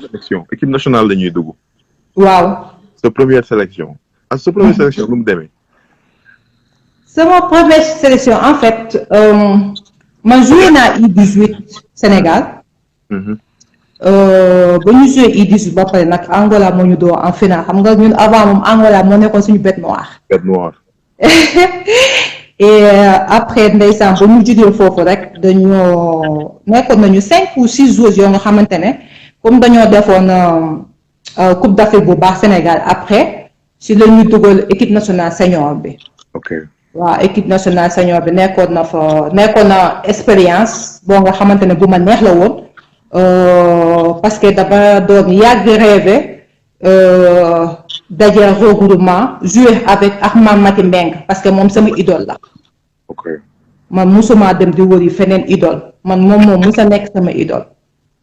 sélection équipe nationale la ñuy dugg. waaw. sa première sélection. ak sa première sélection nu mu demee. sama première sélection en fait man joué naa U18 Sénégal. ba ñu joué U18 ba pare nag Angola moo ñu doo en finale xam nga ñun avant moom Angola moo nekkoon suñu bête noire. Bête noire. et après ndeysaan ba ñu jógee foofu rek dañoo nekkoon nañu 5 ou 6 jours yoo nga xamante ne comme dañoo defoon Coupe d'Afrique bu baax Sénégal après si la ñu dugal équipe nationale senior bi. ok waaw équipe nationale senior bi nekkoon na expérience boo nga xamante ne bu ma neex la woon parce que dama doon yàgg rêvé daje regroupement jouer avec Ahmad Mati Mbengue parce que moom sama idole la. ok man musuma dem di wëri feneen idole man moom musa nekk sama idole.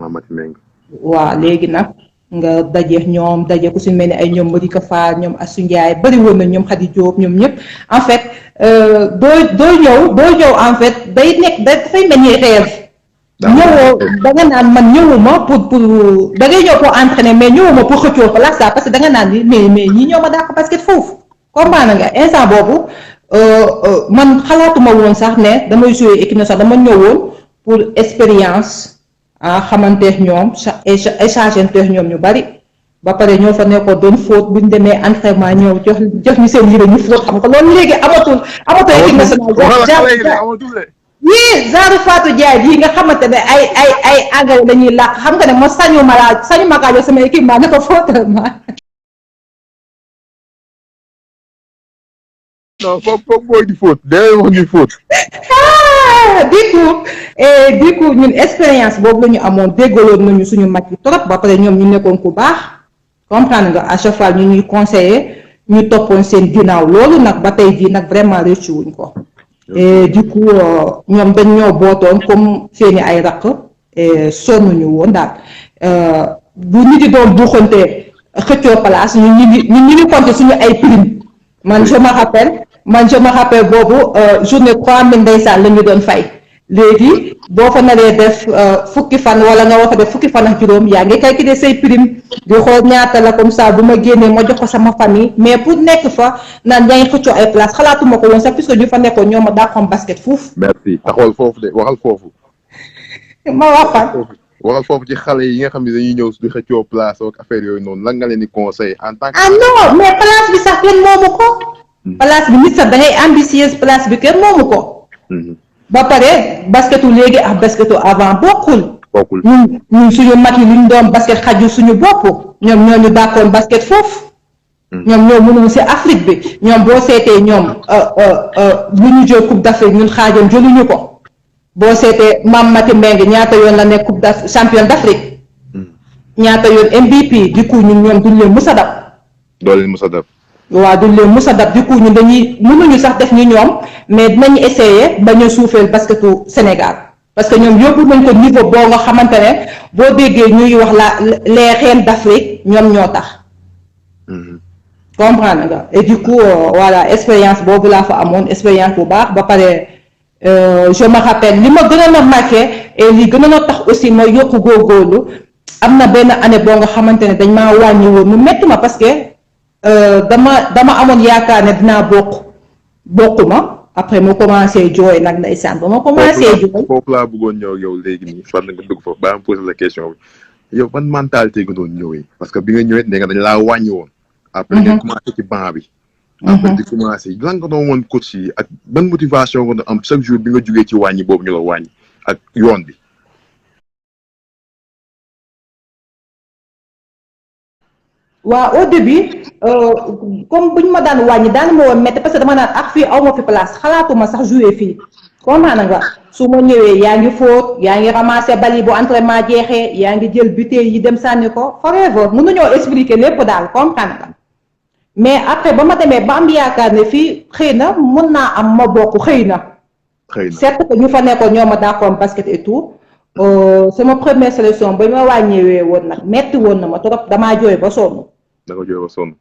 Ahmad Mati Mbengue. waaw léegi nag nga daje ñoom daje ku si mel ni ay ñoom Madické Fall ñoom Assou Ndiaye bari woon na ñoom Khady Diop ñoom ñëpp en fait doo ñëw en fait day nekk dafay mel ni rêve. ñëwoo da nga naan man ñëwuma pour da ngay ñëw pour entraîner mais ñëwuma pour xëccoo place ça parce que da nga naan ni mais ñi ñoo ma dàq basket foofu comprendre nga instant boobu man xalaatuma woon sax ne damay jouer équipe nationale dama ñëwoon pour expérience xamanteex ñoom échangenteex ñoom ñu bari ba pare ñoo fa nekkoon doon fóot buñ demee entraînement ñëw jox ñu seen yére ñu fóot xam nga loolu léegi amatul équipe nationale yii genre Fatou Ndiaye bii nga xamante ne ay engrais dañuy làq xam nga ne ma sañu ma kaa jox sama équipement ne ko fóotal ma. non foofu booy di fóot day wax ñuy fóot. du coup ñun expérience boobu la ñu amoon déggaloon nañu suñu mag yi trop ba pare ñoom ñu nekkoon ku baax comprendre nga à chaque fois ñu ñuy conseiller ñu toppoon seen ginnaaw loolu nag ba tey jii nag vraiment rëccu wuñ ko. et du coup ñoom dañ ñoo bootoon comme seeni ay rakk sonnuñu woon daal bu ñu di doon buuxante xëccoo place ñu ngi compter suñu ay prime man je me rappelle boobu journée 3000 ndeysaan la ñu doon fay léegi boo fa naree def fukki fan wala nga wax def fukki fan ak juróom yaa ngi calculer say prime di xool ñaata la comme ça bu ma génnee ma jox ko sama famille mais pour nekk fa naan yaa ngi xëccoo ay place xalaatuma ko woon sax puisque ñu fa nekkoon ñoo ma dàqoon basket fuuf. merci taxawal foofu de waxal foofu. ma waxal foofu ci xale yi nga xam ne dañuy ñëw di xëccoo place ak affaire yooyu noonu lan nga leen di conseil en tant que. ah non mais place bi sax kenn moomu ko. place bi nit sax da ngay ambitieuse place bi kenn moomu ko. ba pare basketu léegi ak basketu avant bokkul. ñun suñu mag yi luñ doon basket xaju suñu bopp ñoom ñoo ñu dàkkoon basket foofu. ñoom ñoo mënoon si Afrique bi ñoom boo seetee ñoom lu ñu jël coupe d'Afrique ñun xaajoon jëluñu ko boo seetee Mame Mati Mbengue ñaata yoon la nekk coupe champion d'Afrique ñaata yoon MVP du coup ñun ñoom duñ leen mus a dab. doo leen mus a dab. waaw duñ leen mus a dab du coup ñun dañuy mënuñu sax def ni ñoom mais dinañu essayer ba ñu suufeel basketu Sénégal parce que ñoom yóbbu nañ ko niveau boo nga xamante ne boo déggee ñuy wax les reines d'Afrique ñoom ñoo tax. comprendre nga et du coup voilà expérience boobu laa fa amoon expérience bu baax ba pare je me rappelle li ma gënoon a marqué et li gënoon a tax aussi ma yokku góorgóorlu am na benn année boo nga xamante ne dañ maa wàññi woon mu metti ma parce que dama amoon yaakaar ne dinaa bokkuma après ma commencé jooy nag ndeysaan ba ma commencé jooy. foofu laa bëggoon ñëw yow léegi nii fan nga dugg foofu ba am posé la question bi yow ban mentalité nga doon ñëwee parce que bi nga ñëwee nee nga dañ laa wàññi woon. après ngeen commencé ci banc bi. après di commencé lan nga doon woon coach yi ak ban motivation nga doon am chaque jour bi nga jugee ci wàññi boobu ñu la wàññi ak yoon bi. waaw au début comme bu ñu ma daan wàññi daan ma woon métti parce que dama naan ak fii aw ma fi place xalaatuma sax jouer fii comprendre nga su ma ñëwee yaa ngi fóot yaa ngi ramasser bali bu entraînement jeexee yaa ngi jël bouteille yi dem sànni ko forever mënuñoo expliquer lépp daal comprendre nga mais après ba ma demee ba am yaakaar ne fii xëy na mën naa am ma bokk xëy na. certes que ñu fa nekkoon ñoo ma d'accord basket et tout. sama première sélection ba ma wàññeewee woon nag metti woon na ma trop damaa jooy ba sonn. da nga jooy ba sonn.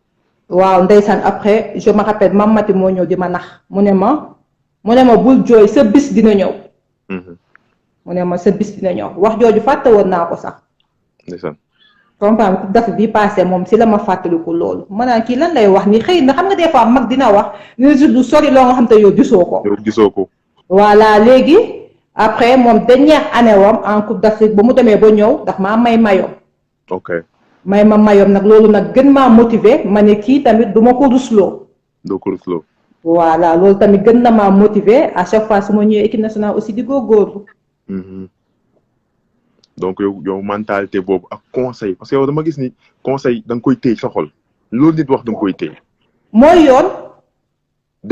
waaw ndeysaan après je me rappelle Mame Mati moo ñëw di ma nax mu ne ma bul jooy sa bis dina ñëw. mu ne ma sa bis dina ñëw wax jooju fàtte woon naa ko sax. ndeysaan. comprendre coupe d'Afrique bi passé moom si la ma fàttaliku loolu ma naan kii lan lay wax ni xëy na xam nga des fois mag dina wax ni du sori loo nga xam te yow gisoo ko. yow gisoo ko. voilà léegi. après moom dernière année wam en coupe d'Afrique ba mu demee ba ñëw ndax maa may mayo. ok may ma mayoom nag loolu nag gën maa motiver ma ne kii tamit du ma ko rusloo. doo ko rusloo. voilà loolu tamit gën na maa motiver à chaque fois su ma ñëwee équipe nationale aussi di góorgóorlu. donc yow mentalité boobu ak conseil parce que yow dama gis ni conseil da nga koy téye sa xol loolu nit wax da nga koy téye. mooy yoon.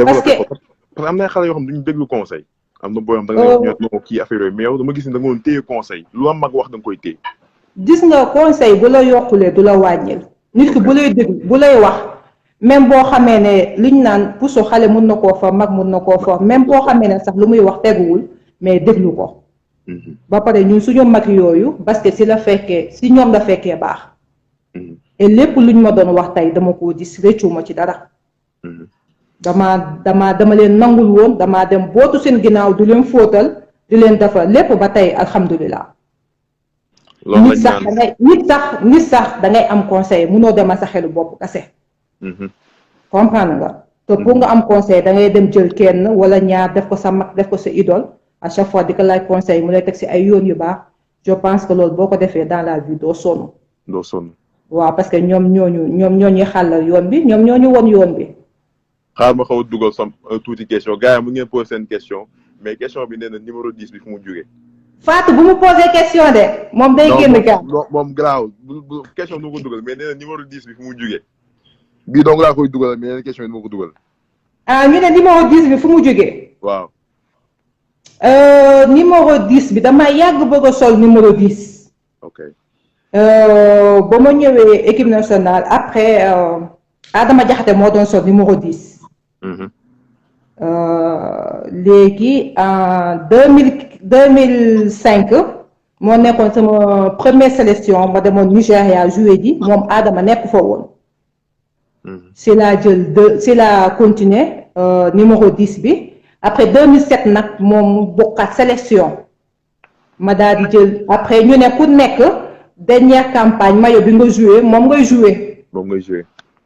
parce que am na xale yoo xam ne duñu déglu conseil. am na booyam da nga ñëw kii affaire yooyu mais yow dama gis ni da nga doon téye conseil lu am mag wax da nga koy téye. gis nga conseil bu la yokkulee du la wàññil nit ki bu lay déglu bu lay wax même boo xamee ne liñ naan puso xale mun na koo for mag mun na koo for même boo xamee ne sax lu muy wax teguwul mais déglu ko. ba pare ñun suñu mag yooyu parce que si ñoom la fekkee baax. et lépp luñ ma doon wax tey dama koo gis rëccuma ci dara. dama leen nangul woon damaa dem bootu seen ginnaaw du leen fóotal di leen defal lépp ba tey alhamdulilah. nit sax da ngay am conseil munoo demal sa xelu bopp kase. comprendre nga te pour nga am conseil da ngay dem jël kenn wala ñaar def ko sa mag def ko sa idole à chaque fois di ko laaj conseil mu lay teg si ay yoon yu baax je pense que loolu boo ko defee dans la vie doo sonn. doo sonn. waaw parce que ñoom ñooñu xàllal yoon bi ñoom ñooñu won yoon bi. xaar ma xaw a dugal sam tuuti question gars yi mu ngeen posé seen question mais question bi nee na numéro 10 bi fu mu jógee. Fatou bu mu posé question de moom day génn gaa. moom garaaw bu question bi nu ko dugal mais nee na numéro 10 bi fu mu jógee. bii donc laa koy dugal mais yeneen question yi nu ma ko dugal. ah ñu ne numéro 10 bi fu mu jógee. waaw. numéro 10 bi dama yàgg bëgg a sol numéro 10. ok. ba ma ñëwee équipe nationale après Adama Diakhaté moo doon sol numéro 10. léegi en 2005 moo nekkoon sama première sélection ma demoon Nigéria joué ji moom Adama nekk fa woon. si la continuer numéro 10 bi après 2007 nag moom bokkaat sélection ma daal di jël après ñu ne ku nekk dernière campagne maillot bi nga joué moom ngay joué.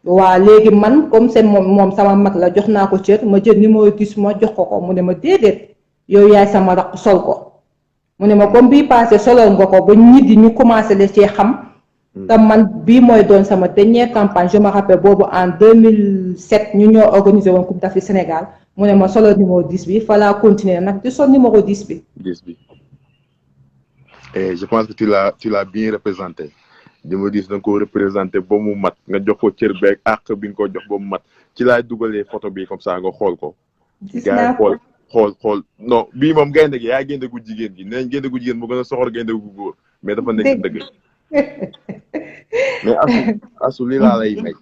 waaw léegi man comme c'est moom sama mag la jox naa ko cër ma jël numéro 10 ma jox ko mu ne ma déedéet yow yaay sama raq sol ko mu ne ma comme bii passé solal nga ko ba nit yi ñu commencé la cee xam. te man bii mooy doon sama dernière campagne je me rappelle boobu en 2007 ñu ñoo organisé woon Coupe d'Afrique Sénégal mu ne ma solo numéro 10 bi fa laa continuer nag di sol numéro 10 bi. 10 bi et je pense que tu l'as bien représenté numéro 10 da nga ko représenté ba mu mat nga jox ko cër beeg àq bi nga ko jox ba mu mat ci laay dugalee photo bi comme ça nga xool ko. gis naa ko xool non bii moom gaynde gi yaay gaynde gu jigéen gi nee nañ gaynde gu jigéen mu gën a soxor gaynde gu góor mais dafa nekk dëgg. mais asu lii laa lay may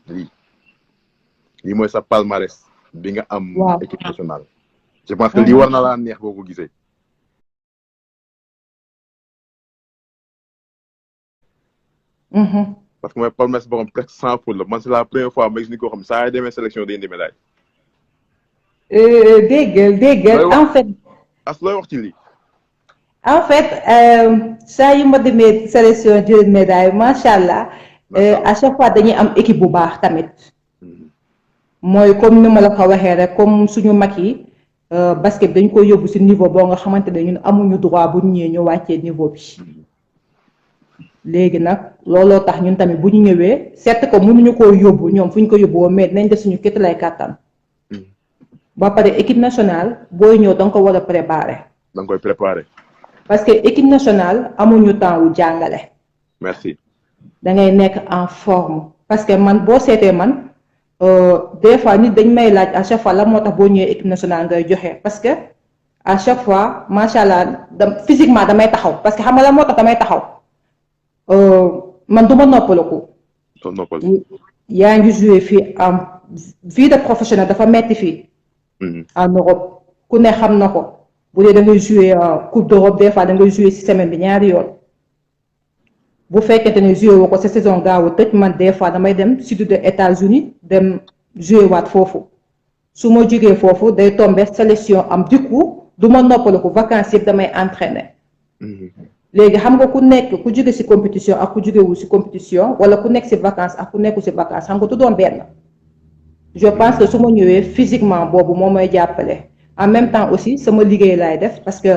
lii mooy sa palmarès bi nga am. équipe nationale. je pense que lii war na laa neex boo ko gisee. parce que mooy palmarès boo xam presque 100 pour la man c'est la première fois ma gis ni koo xam saa yi demee sélection day indi médaille. déggal en fait. as looy wax ci lii. en fait saa yu ma demee sélection jël médaille macha allah à chaque fois dañuy am équipe bu baax tamit mooy comme ni ma la ko waxee rek comme suñu mag yi basket dañ ko yóbbu ci niveau boo nga xamante ne ñun amuñu droit bu ñu ñëwee ñu wàccee niveau bi léegi nag looloo tax ñun tamit bu ñu ñëwee seet ko mënuñu koo yóbbu ñoom fu ñu ko yóbbu mais dinañ def suñu kétt lay kàttan ba pare équipe nationale booy ñëw da nga ko war a préparer. da nga koy préparer. parce que équipe nationale amuñu temps wu jàngale. merci. da ngay nekk en forme parce que man boo seetee man des fois nit dañ may laaj à chaque fois la moo tax boo ñëwee équipe nationale ngay joxe parce que à chaque fois macha allah physiquement damay taxaw parce que xam nga la moo tax damay taxaw man du ma noppaliku. soo noppal. yaa ngi joué fii am vie de professionnel dafa metti fii. en Europe ku ne xam na ko bu dee da ngay joué coupe d'Europe des fois da ngay joué ci semaine bi ñaari yoon. bu fekkente ne joué woo ko sa saison gaaw a tëj man des fois damay dem sud de États-Unis dem joué waat foofu su ma jógee foofu day tombé sélection am du coup du ma noppaliku vacances yëpp damay entraîner. léegi xam nga ku nekk ku jóge ci compétition ak ku jógewul ci compétition wala ku nekk ci vacances ak ku nekkul ci vacances xam nga du doon benn. je pense que su ma ñëwee physiquement boobu moo may jàppale en même temps aussi sama liggéey laay def parce que.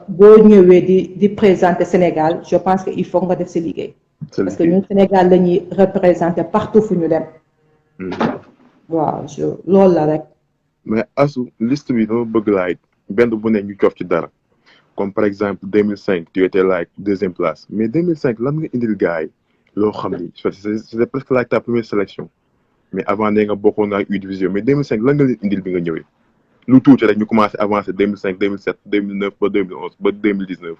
boo ñëwee di présenter Sénégal je pense que il faut nga def sa liggéey. parce que ñun Sénégal la ñuy représenter partout fu ñu dem. waaw loolu la rek. mais Astou liste bi dama bëgg laay benn bu ne ñu cof ci dara comme par exemple 2005 tu étais like deuxième place mais 2005 lan nga indil gars yi loo xam ni c'était presque like ta première sélection mais avant nee nga bokkoon nga ak U division mais 2005 lan nga leen indil bi nga ñëwee. lu tuuti rek ñu commencé avancer 2005 2007 2009 ba 2011 ba 2019.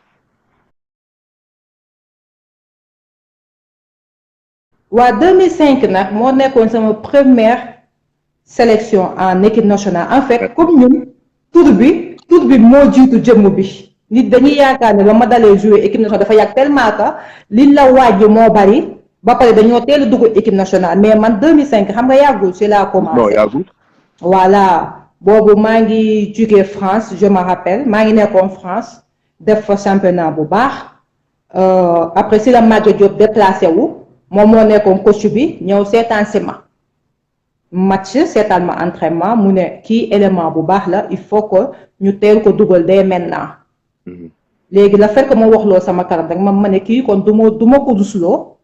waa 2005 nag moo nekkoon sama première sélection en équipe nationale en fait comme ñun tur bi moo jiitu jëmm bi nit dañuy yaakaar ne ba ma dalee jouer équipe nationale dafa yàgg tellement que liñ la waaj moo bari ba pare dañoo teel a dugg équipe nationale mais man 2005 xam nga yàggul ci laa commencé. non yàggul. voilà. boobu maa ngi jóge France je me rappelle maa ngi nekkoon France def fa championnat bu baax après si la Maguette Diop déplacé wu moom moo nekkoon coach bi ñëw seetaan si ma match seetaan ma entraînement mu ne kii élément bu baax la il faut que ñu teel ko dugal dès maintenant. léegi la fekk ma waxloo sama karam rek ma ne kii kon du ma ko rusloo.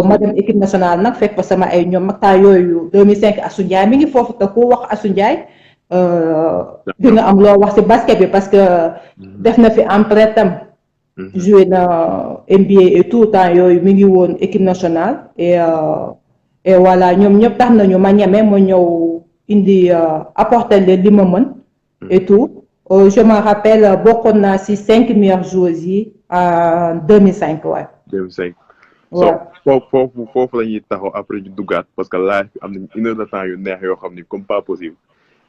ma dem équipe nationale nag fekk fa sama ay ñoom mag taa yooyu 2005 Assou Ndiaye mi ngi foofu te ku wax Assou Ndiaye. di nga am loo wax ci basket bi parce que def na fi empreinte am joué na NBA et tout temps yooyu mi ngi woon équipe nationale et voilà ñoom ñëpp tax nañu ma ñeme ma ñëw indi apporter leen li ma mën et tout je me rappelle bokkoon naa ci 5 meilleures joueuses yi en 2005 waay. 2005. waaw foofu la ñuy taxaw après ñu duggaat parce que live bi am nañ 1 heure de temps yu neex yoo xam ni comme pas possible.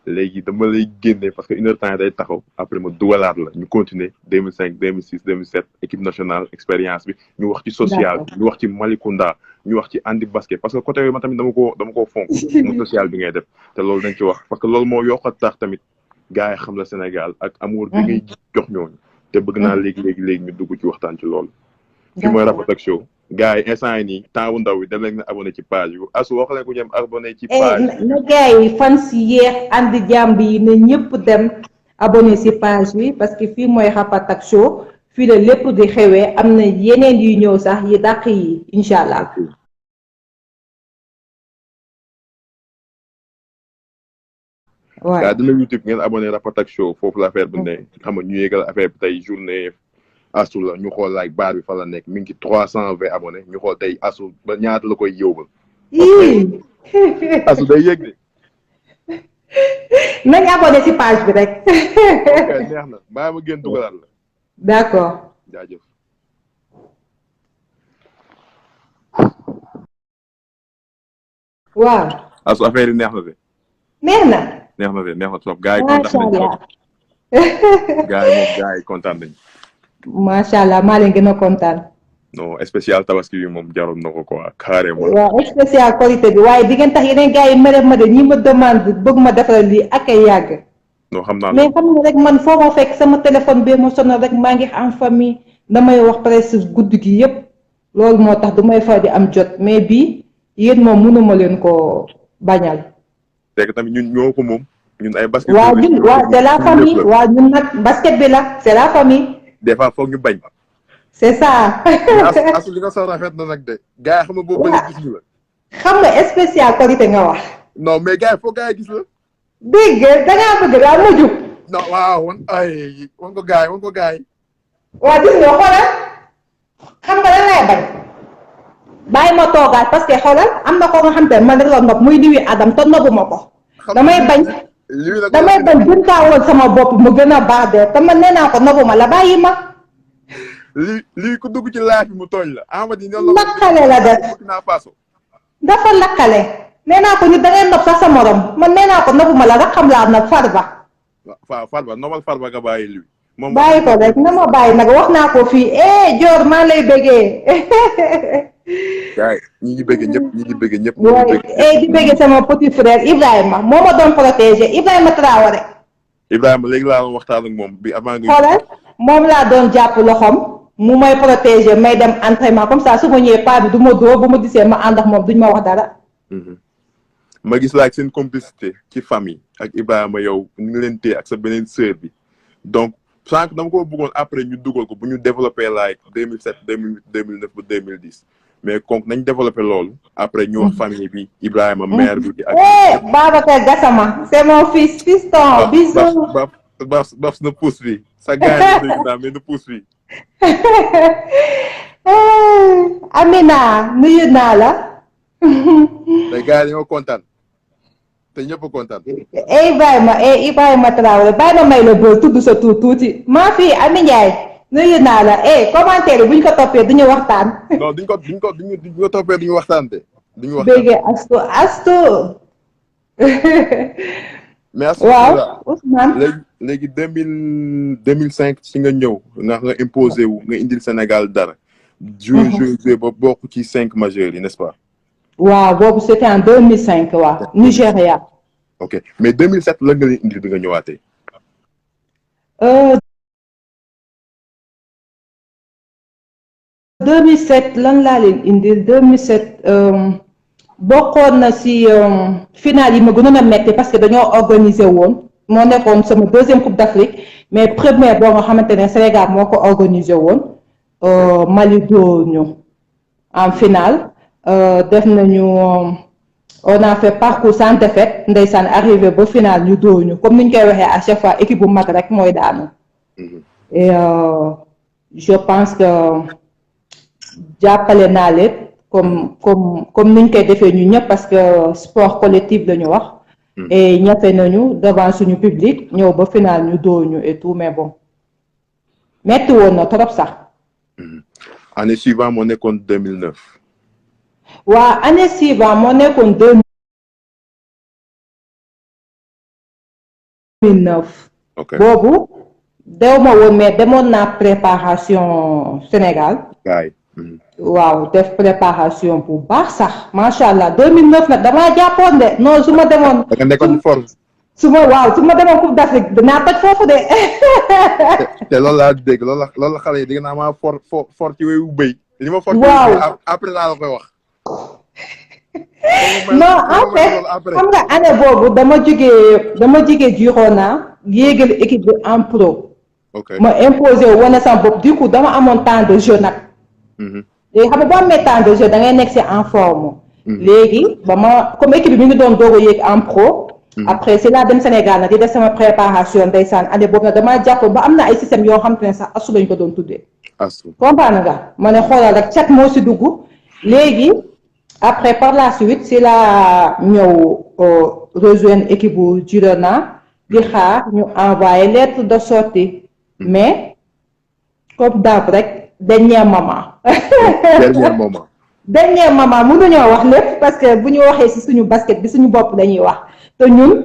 léegi dama lay génne parce que 1 heure temps day taxaw après ma dugalaat la ñu continuer 2005 2006 2007 équipe nationale expérience bi ñu wax ci social bi ñu wax ci Malicounda ñu wax ci andi basket parce que côté yooyu ma tamit dama koo fonk mu social bi ngay def te loolu dañ ci wax parce que loolu moo yokk a tax tamit gars yi xam la Sénégal ak amour bi ngay jox ñooñu te bëgg naa léegi ñu dugg ci waxtaan ci loolu fi mooy Rap Attack Show gars yi instant yi nii temps bu ndaw bi dem leen na abonné ci page yu Astou wax leen ko ñem abonné ci page na gars yi fan si yeex andi jàmb yi na ñëpp dem abonné ci page bi parce que fii mooy Rap Attack Show fii la lépp di xewee am na yeneen yu ñëw sax yi dàq yi incha allah. waaw gaa dina YouTube ngeen abonné Rap Attack Show foofu la affaire bi ne xam nga ñu yéegal affaire bi tey journée Astou la ñu xool like baar bi fa la nekk mi ngi ci 320 abonnés ñu xool tey Astou ba ñaata la koy yóbbal. Astou day yëg de. nañ abonné ci page bi rek. ok neex na bàyyi ma génn dugalaat la. d'accord. jaajëf. waaw. Astou affaire yi neex na de. neex na. neex na trop gars yi kontaan nañ trop. gars yi kontaan nañ. macha allah maa leen gën a kontaan. non spécial tabaski bi moom jaroon na ko quoi carrément. waaw spécial qualité bi waaye di ngeen tax yeneen gars yi ma de ñi ma demande bëgg ma defaral lii ak ay yàgg. non xam naa mais xam nga rek man foo ma fekk sama téléphone bi ma sonal rek maa ngi en famille damay wax presque guddi gi yépp loolu moo tax du may far di am jot mais bii yéen moom mënuma leen ko bañal. c'est que tamit ñun ñoo ko moom ñun ay basket. waaw ñun waaw c'est la famille waaw ñun nag basket bi la c'est la famille. des fois foog ñu bañ. c'est ça. asu li nga soxla rafet na nag de. gars yi xam nga boobu ba gis ñu la. xam nga spécial qualité nga wax. non mais gars yi foog gars yi gis la. dégg nga da ngaa bëgg daa mujj. non waaw wan ko gars yi. waa gis nga xoolal xam nga lan lay bañ bàyyi ma toogaat parce que xoolal am na ko nga xam te man rek la nopp muy diwi Adam te nobbu ma ko. damay bañ gën kaa woon sama bopp mu gën a baax de te man nee naa ko nobbu ma la bàyyi ma. lii ku dugg ci laaj bi mu tooñ la. Amady lakkale la def dafa lakkale nee naa ko ñu da ngay nopp sax sa morom man nee naa ko nobbu ma la rek xam laa nag Farba. waaw Farba nobal Farba nga bàyyi lii. moom bàyyi ko rek na ma bàyyi nag wax naa ko fii Dior maa lay bëggee. gars yi ñi ngi bëggee ñëpp. di bëggee sama petit frère Ibrahima moo ma doon protégé Ibrahima Traoré. Ibrahima léegi laa doon waxtaan ak moom bi avant nga. xoolal moom laa doon jàpp loxoom mu may protégé may dem entraînement comme ça su ma ñëwee pas bi du ma dóor bu ma gisee ma ànd ak moom duñ ma wax dara. ma gis la ak seen complicité ci famille ak Ibrahima yow ñu ngi leen téye ak sa beneen sœur bi donc sànq dama ko bëggoon après ñu dugal ko bu ñu développé like 2007 2008 2009 ba 2010 mais kon nañ développé loolu après ñu wax famille bi Ibrahima mère bi. ak Babacar Gassama c'est mon fils fiston bisous. Babs na pousse bi sa gars yi dégg naa mais na pousse bi. Amina nuyu naa la. te gars yi dañoo kontaan te ñëpp kontaan. Ibrahima Traoré bàyyi ma may la bër tudd sa tur tuuti maa fi Ami Ndiaye nuyu naa la commentaire buñ ko toppee duñu waxtaan. non duñ ko toppee duñu waxtaan de. duñu waxtaan béykat astu. mais waaw Ousmane léegi 2005 ci nga ñëw nga imposé wu nga indil Sénégal dara. joué ba bokk ci 5 majeurs yi n'est-ce pas. waaw boobu c'était en 2005 waaw Nigéria. ok mais 2007 la nga leen indil bi nga ñëwaatee. 2007 lan laa leen indil 2007 bokkoon na si finale yi ma gënoon a metti parce que dañoo organiser woon moo nekkoon sama deuxième coupe d'Afrique mais première boo nga xamante ne Sénégal moo ko organiser woon Mali dóor ñu en finale def nañu on a fait parcours sans défaite ndeysaan arrivé ba finale ñu dóor ñu comme ni ñu koy waxee à chaque fois équipe bu mag rek mooy daanu et je pense que jàppale naa leen comme niñ koy defee ñu ñëpp parce que sport collectif la ñu wax et ñafe nañu devant suñu public ñëw ba final ñu dóor ñu et tout mais bon metti woon na trop sax. année suivante moo nekkoon 2009. waa année suivante moo nekkoon 2009. ok boobu dew ma woon mais demoon naa préparation Sénégal. waaw def préparation bu baax sax macha allah 2009 nag damaa jàppoon de non su ma demoon. da nga nekkoon forme. su ma demoon Coupe d'Afrique dinaa toj foofu de. te loolu laa dégg loolu la xale yi dégg naa maa fort ci wéyu béy. li ma fort waaw après laa la koy wax. non en fait xam nga année boobu dama jógee Girona yéegal équipe bi en pro. ok ma imposé wane sama bopp du coup dama amoon temps de jeu nag. léegi xam nga boo amee temps de jeu da ngay nekk si en forme. léegi ba ma comme équipe bi mi ngi doon doog a yéeg en pro. après si laa dem Sénégal nag di def sama préparation ndeysaan année boobu nag damaa jàpp ba am na ay système yoo xam te ne sax asu lañu ko doon tuddee. asu comprendre nga ma ne xoolal rek cat moo si dugg léegi après par la suite si laa ñëw rejoindre équipe bu Girona di xaar ñu envoyé lettre de sortie mais comme daaw rek dernier moment. dernier moment mënuñoo wax lépp parce que bu ñu waxee si suñu basket bi suñu bopp dañuy wax te ñun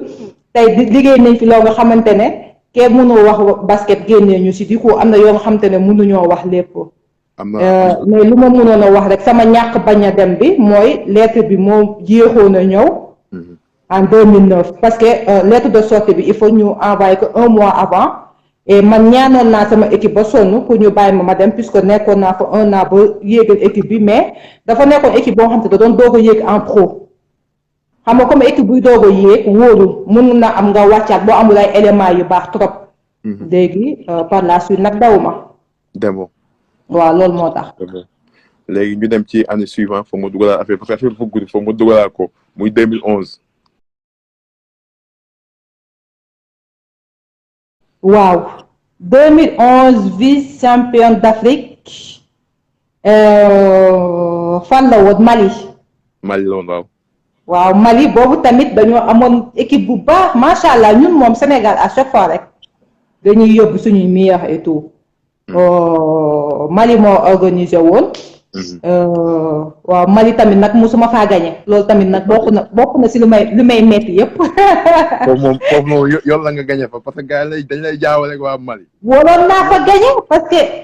tey liggéey nañ fi loo nga xamante ne kenn mënoo wax basket génnee ñu si di ko am na yoo nga xamante ne mënuñoo wax lépp. mais lu ma mënoon a wax rek sama ñàkk bañ a dem bi mooy lettre bi moo jéexoon a ñëw. en 2009 parce que lettre de sortie bi il faut ñu envoyer ko 1 mois avant. et man ñaanoon naa sama équipe ba sonn pour ñu bàyyi ma dem puisque nekkoon naa fa 1 an ba yéegal équipe bi mais dafa nekkoon équipe boo xam te da doon doog a yéeg en pro xam nga comme équipe buy doog a yéeg wóorul mun na am nga wàccaat boo amul ay éléments yu baax trop. léegi par la suite nag dawuma. demoo. waaw loolu moo tax. léegi ñu dem ci année suivante foog ma dugalaat affaire parce que affaire dafa guddi foog ma dugalaat ko muy 2011. waaw 2011 vice champion d'Afrique fan la woon Mali. Mali la woon waaw. waaw Mali boobu tamit dañoo amoon équipe bu baax macha allah ñun moom Sénégal à chaque fois rek dañuy yóbbu suñuy meilleur et tout. Mali moo organisé woon. waaw Mali tamit nag musuma faa gagné loolu tamit nag bokk na si lu may metti yëpp. foofu moom yoon la nga gagné fa parce que gars yi dañ lay jaawale ak waa Mali. waroon naa fa gagné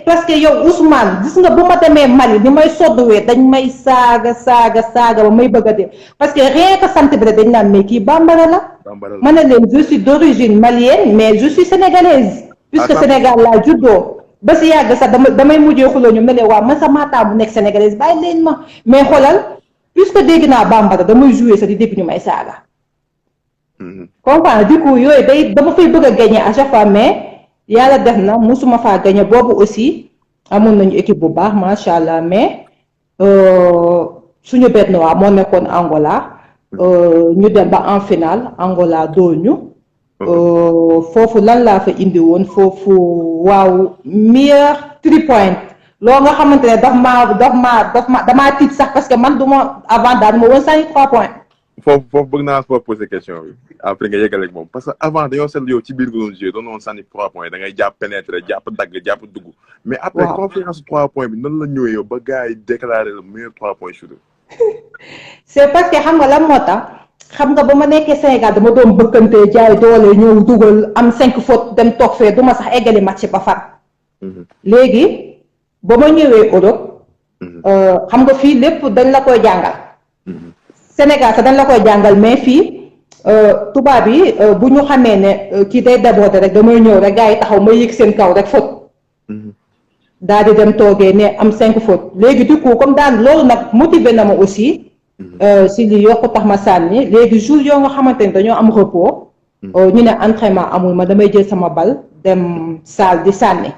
parce que yow Ousmane gis nga bu ma demee Mali ni may sodduwee dañ may saaga ba may bëgg a dee parce que rien que sant bi rek dañ naan mais kii bambara la. ma ne leen je suis d'origine malienne mais je suis sénégalaise. puisque Sénégal laa juddoo. ba si yàgg sax damay mujjee xuloo ñoom ne leen waaw man sax maataa mu nekk sénégalaise bàyyi leen ma mais xoolal puisque dégg naa bambara damay jouer sax di dégg ñu may saaga. comprendre du coup yooyu dama fay bëgg a gagner à chaque fois mais yàlla def na musuma faa gagner boobu aussi amoon nañu équipe bu baax macha allah mais suñu bête noire moo nekkoon Angola ñu dem ba en finale Angola dóor ñu. foofu lan laa fa indi woon foofu waaw meilleur 3 points loo nga xamante ne damaa tiit sax parce que man duma avant daal ma woon sànni 3 points. foofu bëgg naa fa poser question bi après nga yeggale ak moom parce que avant dañoo seetlu yow ci biir nga doon jouer doon woon sànni 3 points da ngay jàpp pénétrer jàpp dagg jàpp dugg. mais après conférence 3 points bi nan la ñëwee yow ba gars yi déclaré le meilleur 3 points shooter. c'est parce que xam nga lan moo tax. xam nga ba ma nekkee Sénégal dama doon bëkkante jaay doole ñëw dugal am 5 fautes dem toog fee du ma sax eggali match ba far. léegi ba ma ñëwee Europe. xam nga fii lépp dañ la koy jàngal. Sénégal sax dañ la koy jàngal mais fii tubaab yi bu ñu xamee ne kii day déborder rek damay ñëw rek gars yi taxaw ma yëg seen kaw rek faute. daal di dem toogee ne am 5 fautes léegi du coup comme daan loolu nag motivé na ma aussi. si li yokku tax ma sànni léegi jours yoo nga xamante ni dañoo am repos. ñu ne entraînement amul ma damay jël sama bal dem salle di sànni.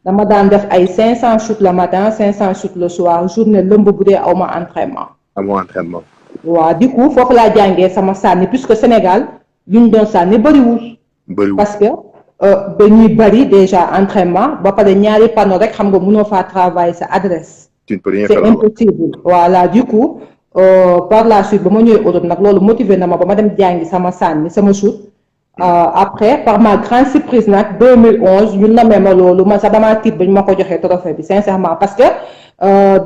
dama daan def ay 500 shoots le matin 500 shoots le soir journée lëmb bu dee aw ma entraînement. amoo entraînement. waaw du coup foofu laa jàngee sama sànni puisque Sénégal li ñu doon sànni bëriwul. parce que dañuy bëri déjà entraînement ba pare ñaari panneau rek xam nga mënoo faa travailler sa adresse. tu ne peux rien faire. c'est impossible voilà du coup. par la suite ba ma ñëwee Europe nag loolu motivé na ma ba ma dem jàngi sama sànni sama shoot après par ma grande surprise nag 2011 ñu namee ma loolu man sax damaa tiit ba ñu ma ko joxee trophée bi sincèrement parce que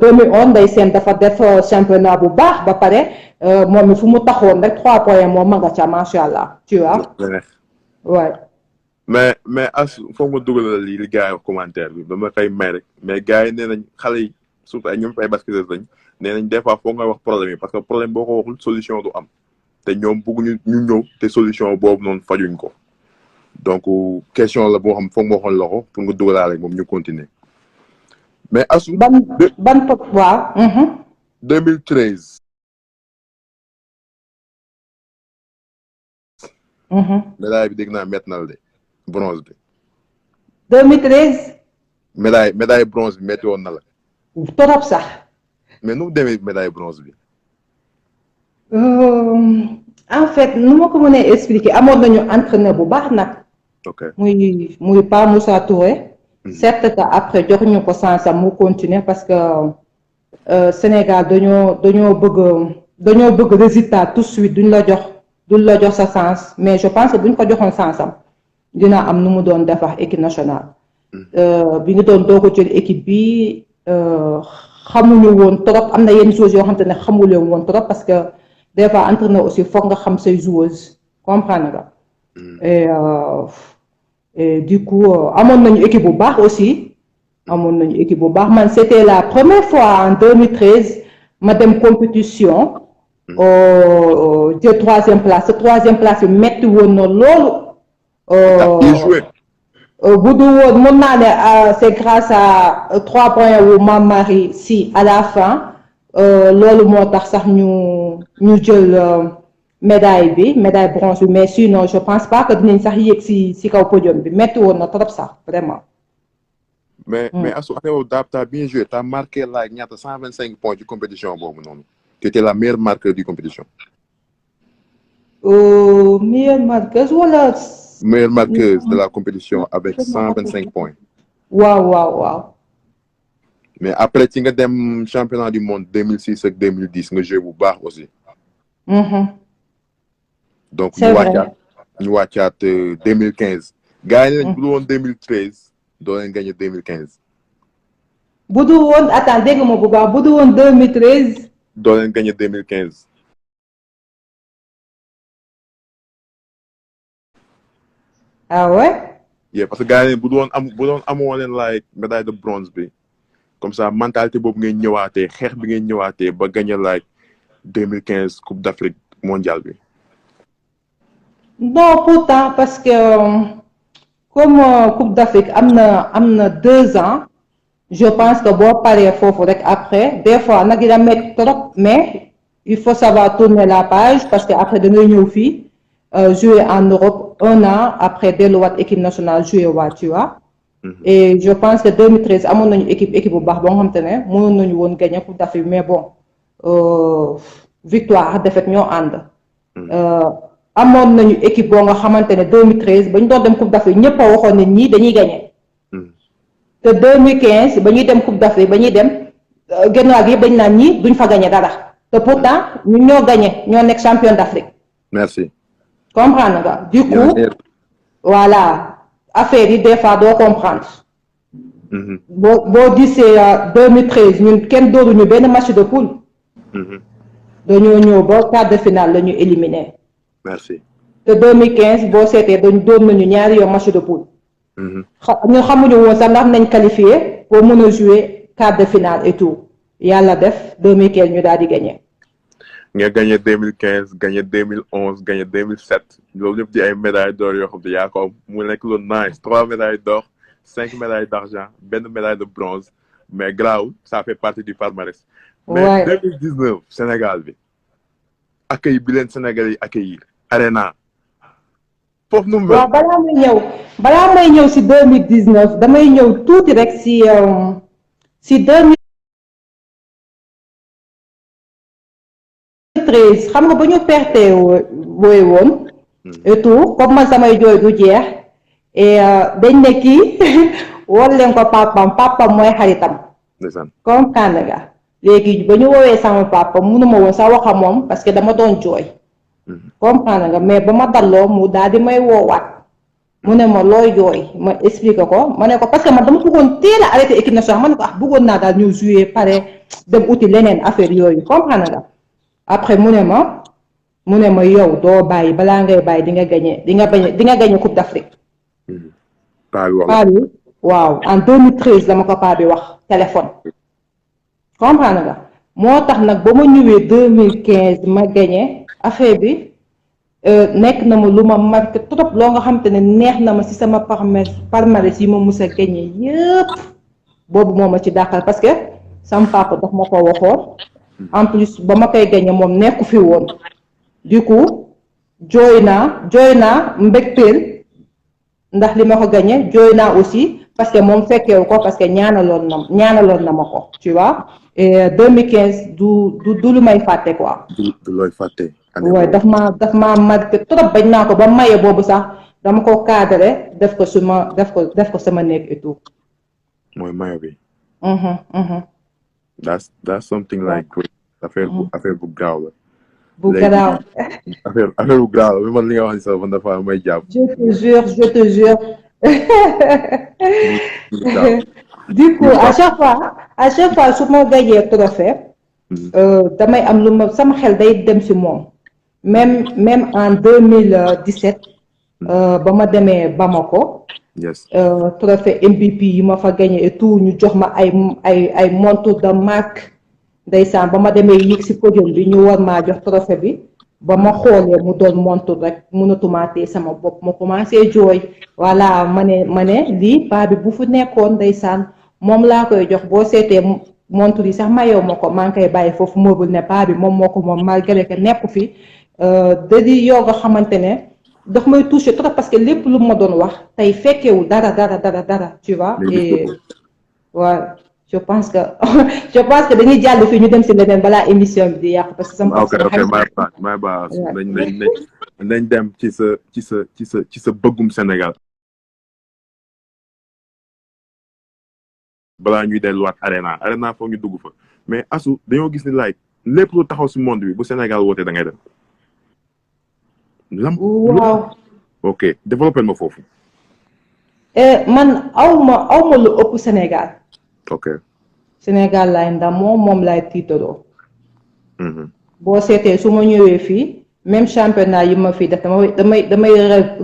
2011 Ndeye Sène dafa def championnat bu baax ba pare moom mi fu mu taxoon rek 3 points moom ma nga ca macha allah tu vois. ouais. mais as foog ma dugal li gars yi wax commentaire bi dama koy may rek mais gars yi nee nañ xale yi surtout ay ñoom ay basketteurs lañ. nee nañ des fois foog nga wax problème yi parce que problème boo ko waxul solution du am te ñoom bëgguñu ñu ñëw te solution boobu noonu fajuñ ko donc question la boo xam foog ma waxoon la ko pour nga dugalaale ak moom ñu continuer mais asu ban waaw. 2013. médaille bi dégg naa métti na la de bronze bi. 2013. médaille bronze bi métti woon na la. torop sax. mais nu mu demee médaille bronze bi. en fait nu ma ko mënee expliquer amoon nañu entraîneur bu baax nag. ok muy Pa Moussa Touré. certes que après joxuñu ko sansam mu continuer parce que Sénégal dañoo bëgg résultat tout de suite duñ la jox sa sens mais je pense que buñ ko joxoon sansam dina am nu mu doon defar équipe nationale. bi ñu doon doo ko jël équipe bi. xamuñu woon trop am na yenn choses yoo xamante ne xamuleen woon trop parce que des fois entraîneur aussi foog nga xam say joueuses comprendre nga. et du coup amoon nañu équipe bu baax aussi man c'était la première fois en 2013 ma dem compétition jël 3e place bi metti woon na loolu. bu du woon mën naa ne c'est grâce à 3 points wu Mame Marie si à la fin loolu moo tax sax ñu jël médaille bronze bi mais sinon je pense pas que dinañ sax yéeg si kaw podium bi metti woon na trop sax vraiment. mais Astou année boobu t'as bien joué t'as marqué like ñaata 125 points de compétition boobu noonu. Tu étais la meilleure marqueuse de compétition. Meilleure marqueuse wala. Meilleure marqueuse de la compétition avec 125 points. waaw. mais après ci nga dem championnat du monde 2006 ak 2010 nga joué bu baax aussi. donc ñu wàccaat 2015. gars yi nañ bu dul woon 2013 doo leen gagné 2015. bu dul woon attends dégg ma bu baax bu dul woon 2013. doo leen gagné 2015. ah ouais. parce que gars yi bu doon amoo leen like médaille de bronze bi comme ça mentalité boobu ngeen ñëwaatee xeex bi ngeen ñëwaatee ba gagné like 2015 coupe d'Afrique mondiale bi. non pourtant parce que comme coupe d'Afrique am na 2 ans je pense que boo paree foofu rek après des fois nag dina métti trop mais il faut savoir tourner la page parce que après da ngay ñëw fii jouer en Europe 1 an après delluwaat équipe nationale jouer waat tu vois. et je pense que 2013 amoon nañu équipe bu baax ba nga xamante ne mënoon nañu woon gagner coupe d'Afrique mais bon victoire ak défaite ñoo ànd. amoon nañu équipe boo nga xamante ne 2013 ba ñu doon dem coupe d'Afrique ñëpp a waxoon ne ñii dañuy gagner. te 2015 ba ñuy dem coupe d'Afrique ba ñuy dem gànnaaw gi yëpp dañu naan ñii duñ fa gagner dara te pourtant ñun ñoo gagner ñoo nekk champion d'Afrique. merci. comprendre nga du coup voilà affaire yi des fois doo comprendre. boo gisee 2013 ñun kenn dooruñu benn match de poule. dañoo ñëw ba quart de finale la ñu éliminé. merci. te 2015 boo seetee dañ doon nañu ñaari yoon match de poule. ñu xamuñu woon sax ndax nañ qualifié pour mën a jouer quart de finale et tout yàlla def 2015 ñu daal di gagné. nga gagné 2015 gagné 2011 gagné 2007 loolu yëpp di ay médailles d'or yoo xam ne yaa ko mu nekk lu nice 3 médailles d'or 5 médailles d'argent benn médaille de bronze mais grawul ça fait partie du palmarès. mais 2019 Sénégal bi accueil bi leen Sénégal yi accueillir Arena foofu nu mu mel. waaw balaa may ñëw si 2019 damay ñëw tuuti rek si 2013 xam nga ba ñu perte wooy woon. et tout comme man samay jooy du jeex et dañ ne kii wol leen ko papam mooy xaritam. comprendre nga léegi ba ñu woowee sama papa mënuma woon sax wax ak moom parce que dama doon jooy. comprendre nga mais ba ma dalloo mu daal di may woowaat mu ne ma looy jooy ma expliqué ko ma ne ko parce que man dama bëggoon teel a arrêté équipe nationale ma ne ko bëggoon naa daal ñu jouer pare dem uti leneen affaire yooyu comprendre nga après mu ne ma yow doo bàyyi balaa ngay bàyyi di nga gagné coupe d'Afrique. paa bi waaw en 2013 dama ko paa bi wax téléphone comprendre nga moo tax nag ba ma ñëwee 2015 ma gagné affaire bi nekk na ma lu ma marqué trop loo nga xam te ne neex na ma ci sama palmarès yi ma mus a gagné yëpp boobu moo ma ci dàqal parce que sama papa daf ma ko waxoon en plus ba ma koy gagné moom nekku fi woon du coup jooy naa mbégteel ndax li ma ko gagné jooy naa aussi parce que moom fekkeewu ko parce que ñaanaloon na ma ko tu vois et 2015 du lu may fàtte quoi. du looy fàtte. waaye daf ma marqué trop bañ naa ko ba maye boobu sax dama ko cadré def ko sama néeg et tout. mooy mayo bi. that's something like affaire bu gaaw la. bu garaaw. affaire bu gaaw la bi man li nga wax ni sax man dafa may jàpp. je te jure. du coup à chaque fois su ma gagné trophée damay am lu ma sama xel day dem ci moom même en 2017 ba ma demee Bamako. yes trophée MVP yi ma fa gagné et tout ñu jox ma ay montre de marque ndeysaan ba ma demee yéeg ci podium bi ñu war maa jox trophée bi ba ma xoolee mu doon montre rek mënatuma téye sama bopp ma commencé jooy voilà ma ne lii paa bi bu fu nekkoon ndeysaan moom laa koy jox boo seetee montre yi sax mayew ma ko maa ngi koy bàyyi foofu meuble ne paa bi moom moo ko moom malgré que nekku fi da di yoo nga xamante ne daf may touché trop parce que lépp lu ma doon wax tey fekkeewul dara tu vois et waaw je pense que je pense que dañuy jàll fii ñu dem si leneen balaa émission bi di yàqu parce que sama ok may baax nañ dem ci sa bëggum Sénégal balaa ñuy delluwaat arena foog ñu dugg fa mais Astou dañoo gis ni like lépp lu taxaw si monde bi bu Sénégal wootee da ngay dem waaw ok développé ma foofu man awma lu ëpp Sénégal ok Sénégal laay ndam moom laay tiitaroo boo seetee su ma ñëwee fii même championnat yi ma fi def damay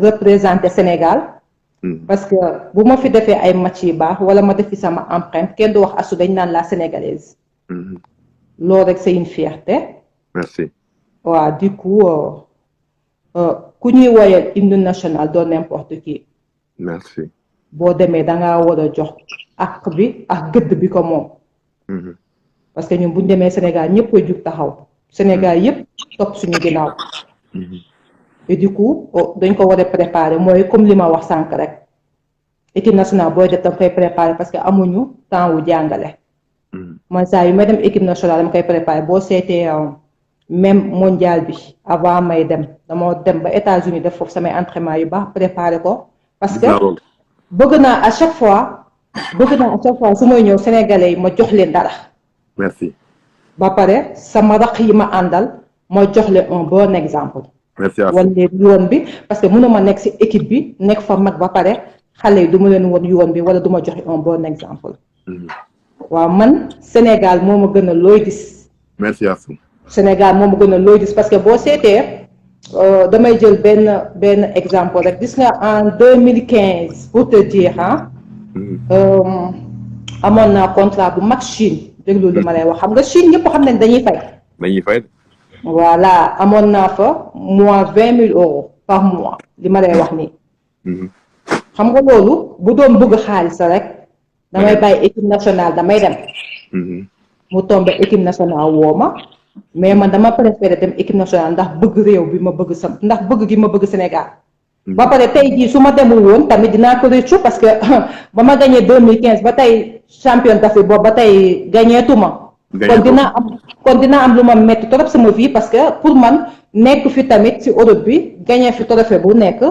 représenter Sénégal parce que bu ma fi defee ay match yu baax wala ma def fi sama empreinte kenn du wax Astou dañ naan la sénégalaise loolu rek c'est une fierté merci waaw du coup ku ñuy woyal hymne national doo n'importe qui merci boo demee dangaa war a jox ak bi ak gëdd bi ko moom parce que ñun buñ demee Sénégal ñëpp a jug taxaw Sénégal yëpp topp suñu ginnaaw et du coup dañ ko war a préparer mooy comme li ma wax sànq rek équipe nationale booy def dama koy préparer parce que amuñu temps wu jàngale man saa yu may dem équipe nationale dama koy préparer boo seetee même mondial bi avant may dama dem ba États-Unis def foofu samay entraînement yu baax préparer ko parce que bëgg naa à chaque fois su may ñëw sénégalais yi ma jox leen dara merci ba pare sama raq yi ma àndal ma jox leen un bon exemple merci wan leen yoon bi parce que mënuma nekk ci équipe bi nekk fa mag ba pare xale yi du ma leen won yoon bi wala du ma joxe un bon exemple waaw man Sénégal moo ma gën a looy gis merci Astou Sénégal moo ma gën a looy gis parce que boo seetee damay jël benn exemple rek gis nga en 2015 pour te dire amoon naa contrat bu mag Chine déglu li ma lay wax xam nga Chine ñëpp xam nañ dañuy fay voilà amoon naa fa mois 20 000 euros par mois li ma lay wax nii xam nga loolu bu doon bëgg xaalis rek damay bàyyi équipe nationale damay dem mu tombe équipe nationale woo ma mais man dama préféré dem équipe nationale ndax bëgg réew bi ma bëgg ndax bëgg gi ma bëgg Sénégal ba pare tey jii su ma demul woon tamit dinaa ko rëccu parce que ba ma gagné 2015 ba tey champion d'Afrique boobu ba tey gagné tuma kon dina am lu ma metti trop sama vie parce que pour man nekk fi tamit ci Europe bi gagné fi trophée bu nekk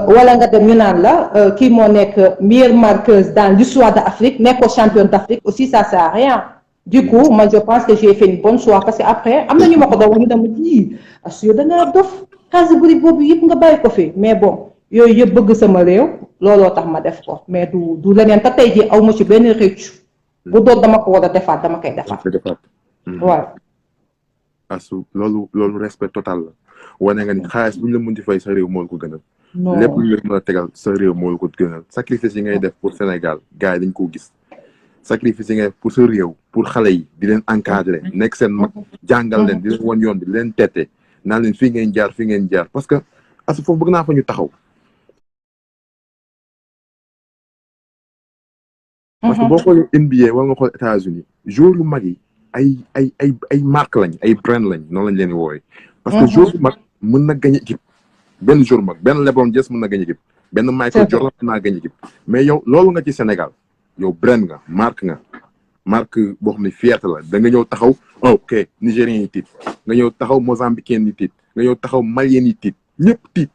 wala nga dem ñu naan la kii moo nekk meilleure marqueuse dans l'histoire d'Afrique nekkoo champion d'Afrique aussi ça sert à rien du coup moi je pense que j'ai fait une bonne choix parce que après am na ñu ma ko doon ñu dama ji Astou da ngaa dof xaalis bu bëri boobu yëpp nga bàyyi ko fi mais bon yooyu yëpp bëgg sama réew looloo tax ma def ko mais du leneen te tey jii aw ma ci benn réccu bu doon dama ko war a defaat dama koy defaat waaw Astou loolu respect total la wane nga ni xaalis bu ñu la mën di fay sa réew moo ko gënal lépp lu ñu la mën a tegal sa réew moo ko gënal sacrifice yi ngay def pour Sénégal gars yi dañ koo gis sacrifice yi ngay def pour sa réew pour xale yi di leen encadrer nekk seen mag jàngal leen di leen won yoon bi di leen tette naan leen fii ngeen jaar parce que Astou foofu bëgg naa fa ñu taxaw parce que boo xoolee NBA wala nga xool États-Unis joueurs yu mag yi ay marque lañ ay brand lañ noonu lañ leen di woowee parce que joueur bu mag mën na gagner équipe benn joueur mag benn LeBron James mën na gagner équipe benn Michael Jordan mën naa gagner équipe mais yow loolu nga ci Sénégal yow brand nga marque boo xam ne fierté la da nga ñëw taxaw ok Nigériens yi tiit nga ñëw taxaw Mozambicains yi tiit nga ñëw taxaw Maliens yi tiit ñëpp tiit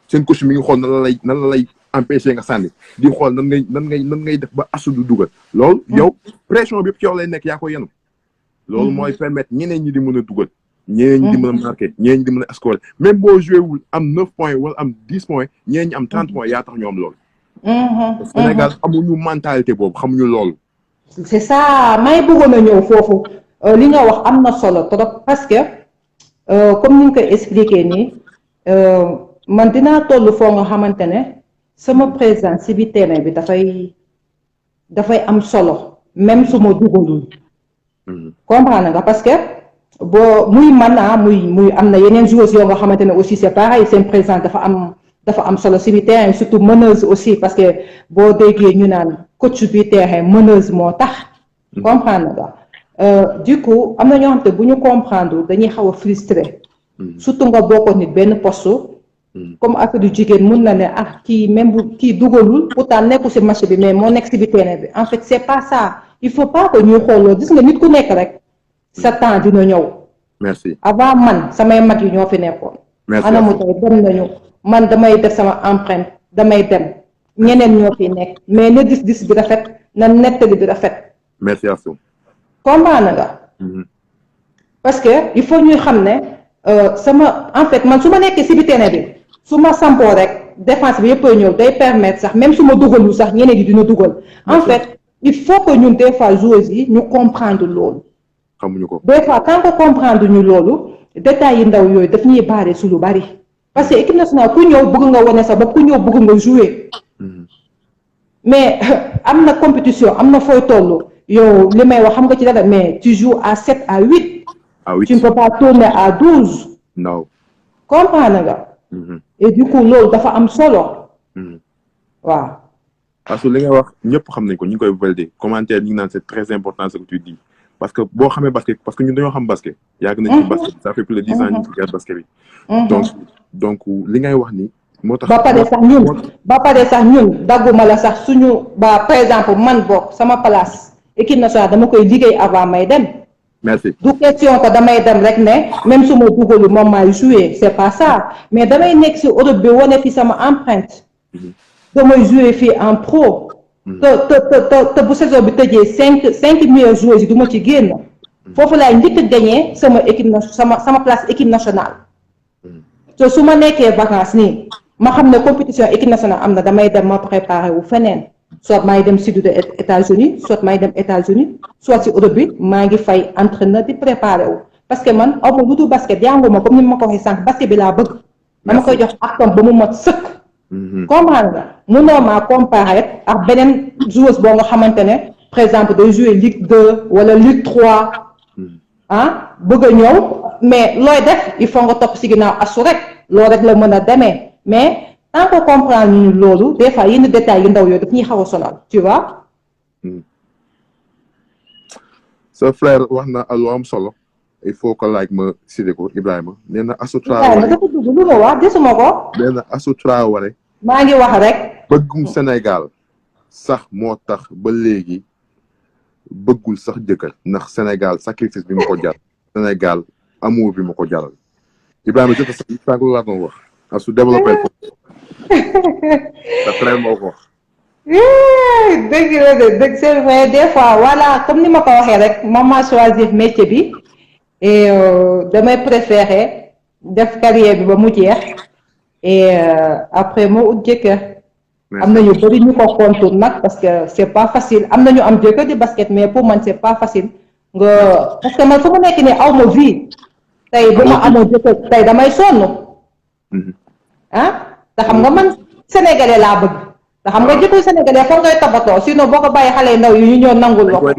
seen coach mi ngi xool nan la lay empêché nga sànni di xool nan ngay def ba Astou du dugal loolu yow pression bi yëpp ci yow lay nekk yaa ko yenu loolu mooy permettre ñeneen ñi di mën a dugal ñeneen ñi di mën a marqué ñeneen ñi di mën a scorer même boo joué wul am 9 points wala am 10 points ñeneen ñi am 30 points yaa tax ñu am loolu Sénégal xamuñu mentalité boobu xamuñu loolu c'est ça may bëggoon a ñëw foofu li nga wax am na solo trop parce que comme ni nga koy expliqué nii man dinaa toll foo nga xamante ne sama présence ci biir terrain bi dafay am solo même su ma dugalul comprendre nga parce que boo muy man muy am na yeneen joueurs yoo nga xamante ne aussi c'est pareil seen présence dafa am solo ci biir terrain surtout meneuse aussi parce que boo déggee ñu naan coach bi terrain meneuse moo tax comprendre nga du coup am na ñoo xam te bu ñu comprendre dañuy xaw a frustré surtout nga bokkoon nit benn poste comme affaire du jigéen mun na ne ah kii même bu kii dugalul pourtant nekku si match bi mais moo nekk si bi terrain bi en fait c'est pas ça il faut pas que ñuy xooloo gis nga nit ku nekk rek sa temps dina ñëw. merci avant man samay mag yi ñoo fi nekkoon. merci anamu tey dem nañu man damay def sama empreinte damay dem ñeneen ñoo fi nekk mais na gis-gis bi rafet na nettali bi rafet. merci Astou. comprendre nga. parce que il faut ñuy xam ne sama en fait man su ma nekkee si bi terrain bi su ma sampoo rek défense bi yëpp a ñëw day permettre sax même su ma dugalul sax ñeneen yi dina dugal. en fait il faut que ñun des fois joueurs yi ñu comprendre loolu. xamuñu ko des fois quand que comprendre ñu loolu détails yi ndaw yooyu daf ñuy baare su lu bari parce que équipe nationale ku ñëw bëgg nga wane sa bopp ku ñëw bëgg nga jouer mais am na compétition am na fooy toll yow li may wax xam nga ci dara mais tu joues à 7 à 8. à 8 tu ne peux pas tourner à 12. non. comprendre nga. et du coup loolu dafa am solo. waaw. parce que li nga wax ñëpp xam nañ ko ñu ngi koy valider commentaire ñu ngi naan c'est très important ce que tu dis parce que boo xamee basket parce que ñun dañoo xam basket. yàgg nañ ci basket ça fait plus de 10 ans ñu ci gerte basket bi. donc li ngay wax ni moo tax. ba pare sax ñun dagguma la sax suñu ba par exemple man bokk sama place équipe nationale dama koy liggéey avant may dem. merci du question que damay dem rek ne même su ma dugalu moom maay jouer c'est pas ça mais damay nekk si Europe bi wane fi sama empreinte. damay jouer fii en pro. te bu saison bi tëjee cinq meilleurs joueurs yi du ma ci génn. foofu laay njëkk a gagné sama équipe sama place équipe nationale. te su ma nekkee vacances nii ma xam ne compétition équipe nationale am na damay dem ma préparer wu feneen soit maay dem sud de États-Unis soit maay dem États-Unis soit si Europe bi maa ngi fay entraîneur di préparer wu parce que man aw ma lu dul basket jànguma comme ni ma ko waxee sànq basket bi laa bëgg. dama koy jox akam ba mu mot sëkk. comprendre nga munoo maa comparer ak beneen joueuse boo nga xamante ne par exemple day jouer Ligue 2 wala Ligue 3 ah bëgg a ñëw mais looy def il faut nga topp si ginnaaw asu rek loolu rek la mën a demee mais tant que comprendre ñu loolu des fois yenn détails yu ndaw yooyu daf ñuy xaw a sonal tu vois. sa frère wax na lu am solo il faut que laaj ma cité ko Ibrahima nee na Astou Traoré dafa dugg lu ma wax gisuma ko. nee na Astou Traoré maa ngi wax rek. bëggum Sénégal sax moo tax ba léegi bëggul sax jëkkër ndax Sénégal sacrifice bi ma ko jar Sénégal amour bi ma ko jaral Ibrahima jot a sànq lu laa doon wax Astou développé ko sa frère moo ko wax. dëgg la dëgg c'est vrai des fois voilà comme ni ma ko waxee rek maman choisir métier bi et damay préférer def carrière bi ba mu jeex et après moo ut jëkkër. am na ñu bëri ñu ko contour nag parce que c'est pas facile am na ñu am jëkkër di basket mais pour man c'est pas facile nga parce que man fu mu nekk nii aw ma vie tey bu ma amoo jëkkër tey damay sonn. ah te xam nga man sénégalais laa bëgg. te xam nga jëkkër sénégalais foog ngay toppatoo sinon boo ko bàyyi xale ndaw yi ñu ñëw nangul la ko.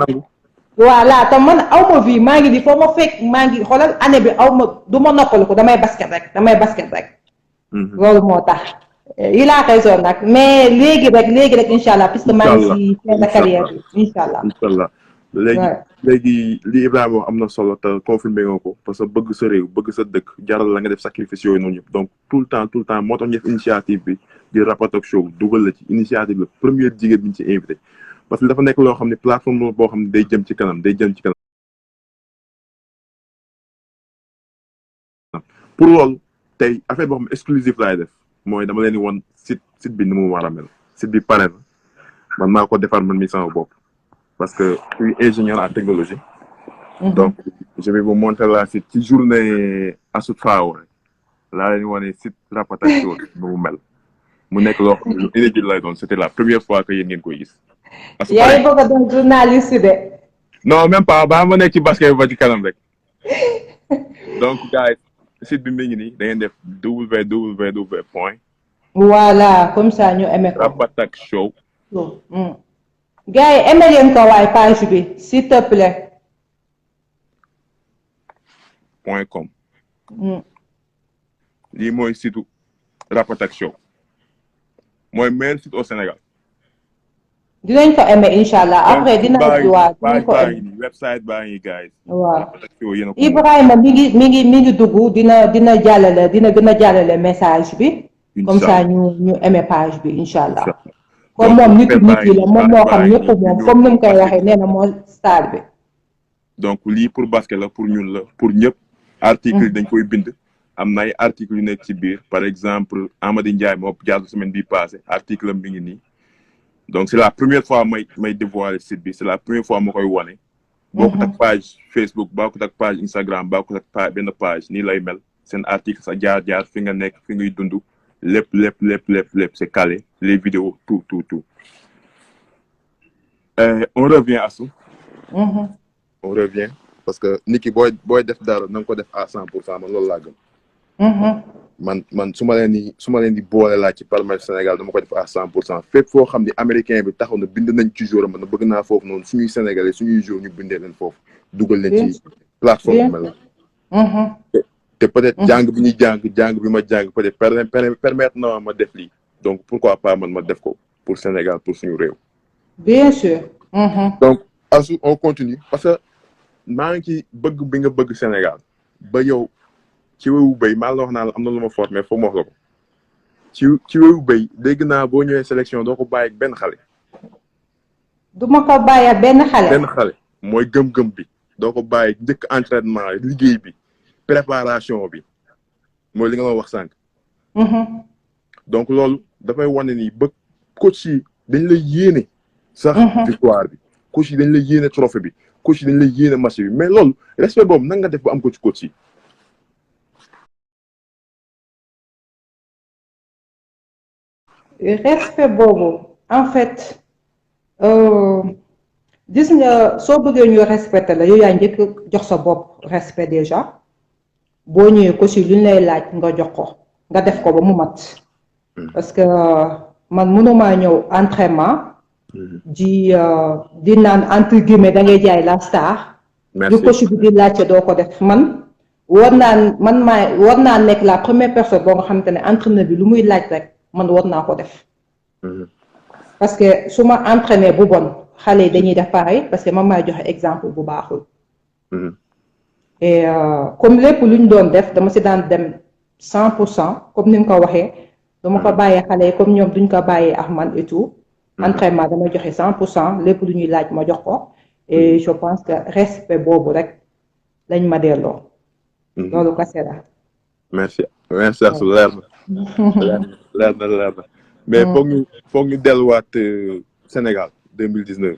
voilà te man aw ma vie maa ngi di foo ma fekk maa ngi xoolal année bi aw ma du ma noppalu ko damay basket rek. loolu moo tax. il a raison nag mais léegi rek incha allah puisque maa ngi si fin de carrière bi incha allah. léegi li Ibrahima wax am na solo te confirmé nga ko parce que bëgg sa réew bëgg sa dëkk jaral la nga def sacrifice yooyu noonu yëpp donc tout le temps moo tax ñu def initiative bi di Rapa Talk Show dugal la ci initiative la première jigéen bi ñu ci invité parce que dafa nekk loo xam ne plateforme boo xam ne day jëm ci kanam pour loolu tey affaire boo xam ne exclusive laay def mooy dama leen di won site bi ni mu war a mel site bi pare na man maa ko defar man mi sama bopp parce que je suis ingénieur en technologie. Donc je vais vous montrer la site ci journée Astou Traoré laa leen wane site Rapa Talk Show nu mu mel mu nekk loo xam ne inédit lay doon c'était la première fois que yéen ngeen koy gis. yaa ngi bëgg a doon journaliste de. non même pas ba ma nekk ci basket ba ci kanam rek donc gars yi site bi mi ngi nii da ngeen def www point. voilà comme ça ñu aimé ko. Rapa Talk Show. gars yi aimé leen ko waaye page bi s'il te plaît. .com. lii mooy site Rapa Talk Show mooy meilleur site au Sénégal dinañ ko aimer incha allah après dina waa dinañ ko aimer website baa ngi guys. waaw Ibrahima mi ngi dugg dina jàllale dina gën a jàllale message bi. comme ça ñu aimer page bi incha allah. comme moom nit yi la moom moo xam ñëpp moom comme ni mu koy waxee nee na moo star bi. donc lii pour basket la pour ñun la pour ñëpp. article dañ koy bind. am na ay article yu nekk ci biir par exemple Amady Ndiaye moo jàll semaine bii passé article am mi ngi nii. donc c'est la première fois may dévoiler site bi c'est la première fois ma koy wane. bokkut ak page Facebook bokkut ak page Instagram bokkut ak benn page nii lay mel seen article sa jaar fi nga nekk fi ngay dund lépp c'est calé les vidéos tout. On revient Astou. On revient parce que nit ki booy def dara na nga ko def à 100% man loolu laa gëm. man su ma leen di boole laa ci palmarès Sénégal dama ko def à 100% fépp foo xam ne américain bi taxaw na bind nañ ci jour man na bëgg naa foofu noonu suñuy sénégalais suñuy jour ñu bindee leen foofu dugal leen ci plateforme mel te peut-être jàng bi ñuy jàng bi ma jàng peut-être permettre na ma def lii donc pourquoi pas man ma def ko pour Sénégal pour suñu réew. Bien sûr. donc Astou on continue parce que maa ngi ci bëgg bi nga bëgg Sénégal ba yow ci wéwu béy maa la wax naa la am na lu ma fort mais foog ma wax la ko ci wéwu béy dégg naa boo ñëwee sélection doo ko bàyyi ak benn xale. du ma ko bàyyi ak benn xale. benn xale mooy gëm-gëm bi doo ko bàyyi njëkk entraînement liggéey bi préparation bi mooy li nga ma wax sànq. donc loolu dafay wane ni ba coach yi dañ lay yéene. sax victoire bi coach yi dañ lay yéene trophée bi coach yi dañ lay yéene match bi mais loolu respect boobu nan nga def ba am ko ci coach yi. respect boobu en fait gis nga soo bëggee ñu respecté la yow yaa njëkk jox sa bopp respect déjà boo ñëwee ko si lu ñu lay laaj nga jox ko nga def ko ba mu mat parce que man mënumaa ñëw entraînement di naan entre guillemets da ngay jaay la star du ko si bi di laajte doo ko def man war naa nekk la première personne boo nga xamante ne entraîneur bi lu muy laaj rek man war naa ko def parce que su ma entraîné bu bon xale yi dañuy def pareil parce que man maay joxe exemple bu baaxul et comme lépp lu ñu doon def dama si daan dem 100% comme ni nga ko waxee dama ko bàyyee xale yi comme ñoom duñ ko bàyyee ak man et tout entraînement dama joxe 100% lépp lu ñuy laaj ma jox ko et je pense que respect boobu rek lañ ma delloo loolu kese la merci Astou leer na mais foog ñu delluwaat Sénégal 2019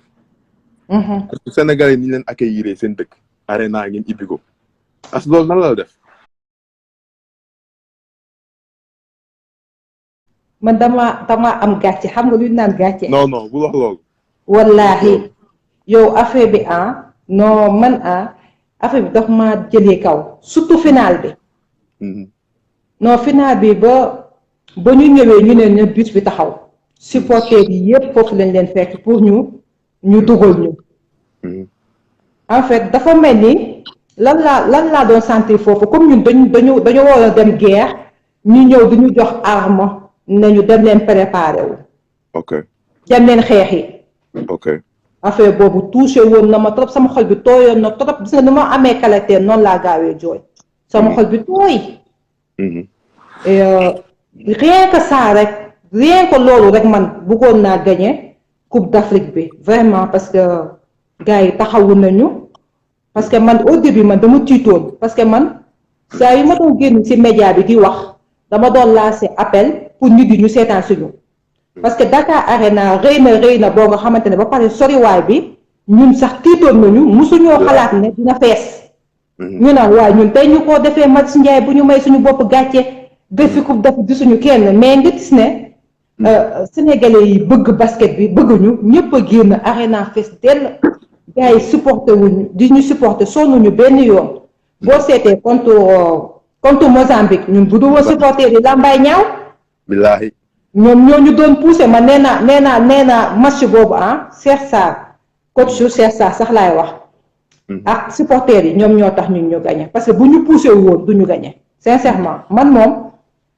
parce que Sénégal yi ni leen accueillir seen dëkk arena ngeen ibbi ko Astou loolu nan la def man dama am gàcce xam nga lu ñu naan gàcce non bu wax loolu wallaahi yow affaire bi non man affaire bi daf ma jëlee kaw surtout final bi non final bi ba ñu ñëwee ñu ne bus bi taxaw supporter yi yépp foofu lañ leen fekk pour ñu dugal ñu en fait dafa mel ni lan laa doon sentir foofu comme ñun dañu war a dem guerre ñu ñëw di ñu jox arme nañu dem leen préparer wu dem leen xeexi affaire boobu touché woon na ma trop sama xol bi tooyoon na trop gis nga ni ma amee caractère noonu laa gaawee jooy sama xol bi tooy et rien que ça rek rien que loolu rek man bëggoon naa gagner Coupe d'Afrique bi vraiment parce que gars yi taxawu nañu parce que man au début man dama tiitoon parce que man saa yu ma doon génn ci média bi di wax dama doon lancer appel pour nit yi ñu seetaan suñu parce que Dakar Arena rëy na boo nga xamante ne ba pare soriwaay bi ñun sax tiitoon nañu musuñoo xalaat ne dina fees ñu naan waaye ñun tey ñu ko defee match Ndiaye bu ñu may suñu bopp gàcce defi coupe d'Afrique gisuñu kenn mais nga gis ne sénégalais yi bëgg basket bi bëgguñu ñëpp a génn Arena fees dell gars yi supporté wuñu di ñu supporté sonnuñu benn yoon boo seetee contre Mozambique ñun bu dul supporté di lambay ñaaw billaahi ñoom ñoo ñu doon poussé ma nee naa match boobu Cheikh Sarr coach Cheikh Sarr sax laay wax ak supporters yi ñoom ñoo tax ñu gagné parce que bu ñu poussé woon du ñu gagné sincèrement man moom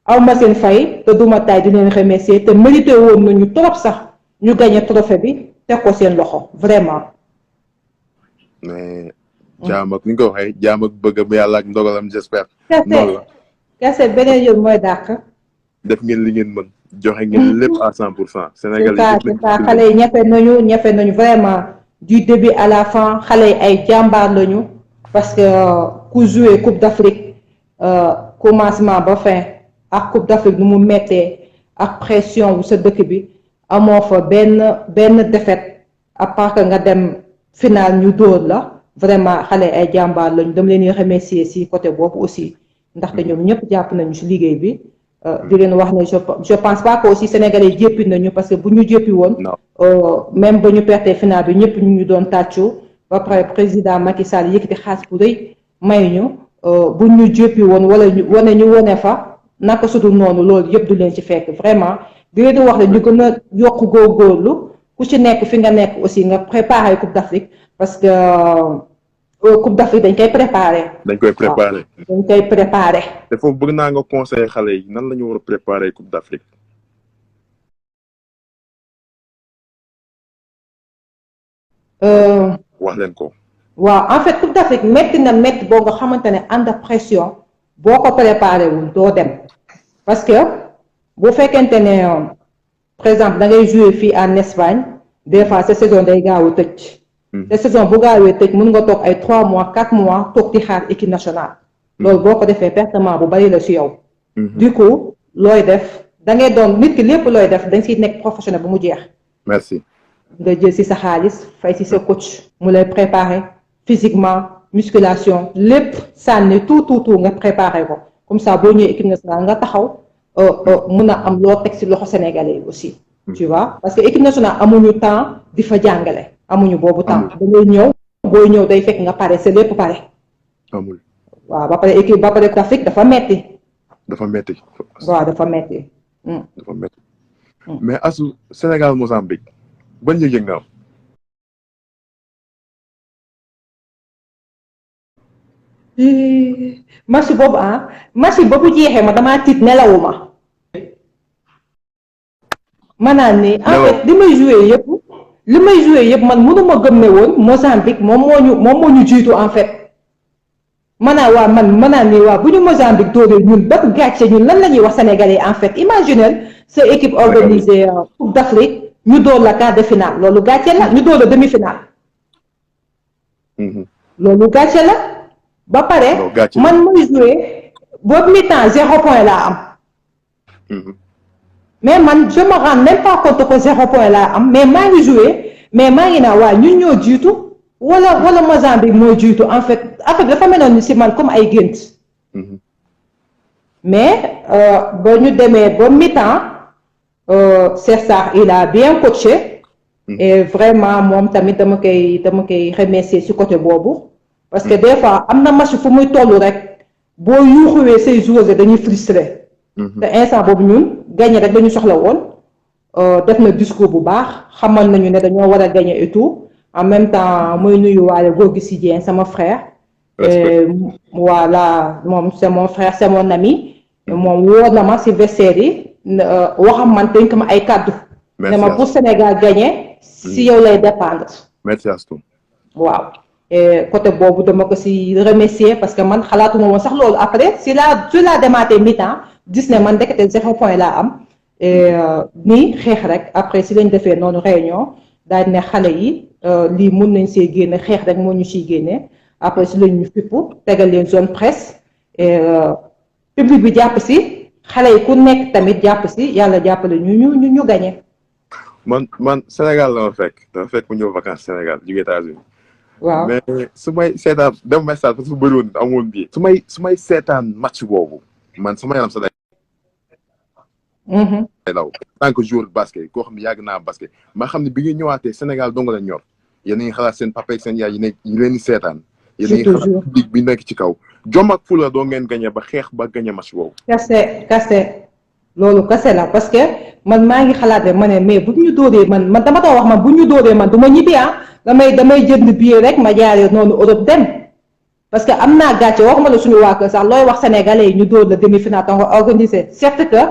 aw ma seen fay te duma tay di leen remercier te mérité woon nañu trop sax ñu gagné trophée bi teg ko seen loxo vraiment. mais jaam ak ni nga ko waxee jaam ak bëggam yàlla ak ndogalam j'espère. noonu la kese beneen yoon mooy dàq. def ngeen li ngeen mën joxe ngeen lépp à 100%. Sénégal c'est ça xale yi ñafe nañu vraiment du début à la fin xale yi ay jàmbaar lañu parce que ku jouer Coupe d'Afrique commencement ba fin ak Coupe d'Afrique nu mu mettee ak pression wu sa dëkk bi amoo fa benn défaite à part que nga dem final ñu dóor la vraiment xale yi ay jàmbaar lañu dama leen di remercier si côté boobu aussi ndaxte ñoom ñëpp jàpp nañu si liggéey bi. di leen wax ne je pense pas que aussi sénégalais jéppi nañu parce que bu ñu jéppi woon même ba ñu perte final bi ñëpp ñu doon tàccu ba pare président Macky Sall yëkkati xaalis bu rëy may ñu bu ñu jéppi woon wala ñu wone fa naka sudul noonu loolu yëpp du leen ci fekk vraiment di leen wax ne ñu gën a yokk góorgóorlu ku ci nekk fi nga nekk aussi nga préparer Coupe d'Afrique parce que Coupe d'Afrique dañ koy préparer. te foofu bëgg naa nga conseiller xale yi nan la ñu war a préparer Coupe d'Afrique. wax leen ko. waaw en fait Coupe d'Afrique métti boo nga xamante ne ànd ak pression boo ko préparer wul doo dem parce que bu fekkente ne par exemple da ngay jouer fii en Espagne des fois sa saison day gaaw a tëj. te saison bu gaawee tëj mën nga toog ay 3 mois 4 mois toog di xaar équipe nationale. loolu boo ko defee pertement bu bari la ci yow. du coup looy def da ngay doon nit ki lépp looy def dañ ciy nekk professionnel bu mu jeex. merci. nga jël ci sa xaalis fay ci sa coach mu lay préparer physiquement musculation lépp sànni tout nga préparer ko comme ça boo ñëwee équipe nationale nga taxaw mun a am loo teg ci loxo sénégalais yi aussi. tu vois parce que équipe nationale amuñu temps di fa jàngale. amuñu boobu temps da ngay ñëw booy ñëw day fekk nga pare c'est lépp pare. amul. waaw ba pare équipe ba pare Afrique dafa metti. waaw dafa metti. mais asu Sénégal Mozambique ban yëg-yëg nga am. match boobu jeexee ma damaa tiit nelawuma. ma naan ni en fait li may joué yëpp man mënuma gëm ne woon Mozambique moom moo ñu jiitu en fait ma naan ni waa bu ñu Mozambique dóoree ñun ba gàcce ñun lan la ñuy wax sénégalais en fait imaginez sa équipe organisée Coupe d'Afrique ñu dóor la quart de finale loolu gàcce la ñu dóor la demi-finale. loolu gàcce la ba pare man muy joué boobu mi-temps 0 point laa am. mais man je me rends même pas compte que 0 point laa am mais maa ngi joué mais maa ngi naa waa ñun ñoo jiitu wala Mozambique moo jiitu en fait dafa meloon ni si man comme ay gént. mais ba ñu demee ba mi-temps Cheikh Sarr il a bien coaché. et vraiment moom tamit dama koy remercier si côté boobu. parce que des fois am na match fu muy toll rek boo yuuxuwee say joueurs dañuy frustré. te instant boobu ñun gagné rek dañu soxla woon def na discours bu baax xamal nañu ne dañoo war a gagné et tout en même temps muy nuyu waale Gorgui Sy Dieng sama frère. voilà moom c'est mon frère c'est mon ami. moom wóor na ma si vestiaire yi waxam man dénk ma ay kàddu. ne ma pour Sénégal gagné si yow lay dépendre. merci Astou. waaw. côté boobu dama ko si remercier parce que man xalaatuma woon sax loolu après si la demaatee mi-temps gis ne man ndekete 0 point laa am nii xeex rek après si lañ defee noonu réunion daal ne xale yi lii mun nañ see génne xeex rek moo ñu siy génne après si lañ ñu fippu tegal leen zone presse public bi jàpp si xale yi ku nekk tamit jàpp si yàlla jàppale ñu gagné. man Sénégal la ma fekk mu ñëw vacances Sénégal jóge États-Unis waaw mais su may seetaan dem may stade parce que bëriwoon amoon bii su may seetaan match boobu man sama yaram sa day daw tant que joueur basket koo xam ne yàgg naa basket ma xam ne bi nga ñëwaatee Sénégal dong la ñor yéen a ngi xalaat seen papa ak seen yaay yi leen di seetaan yéen a ngi xalaat public bi nekk ci kaw jom ak fula doo ngeen gagné ba xeex ba gagné match boobu kase loolu kase la parce que man maa ngi xalaat ma ne mais bu ñu dóoree man dama doon wax man bu ñu dóoree man du ma ñibbi damay jënd billet rek ma jaaree noonu Europe dem parce que am naa gàcce waxuma la suñu waa kër sax looy wax sénégalais yi ñu dóor la demi-finale nga organisé certes que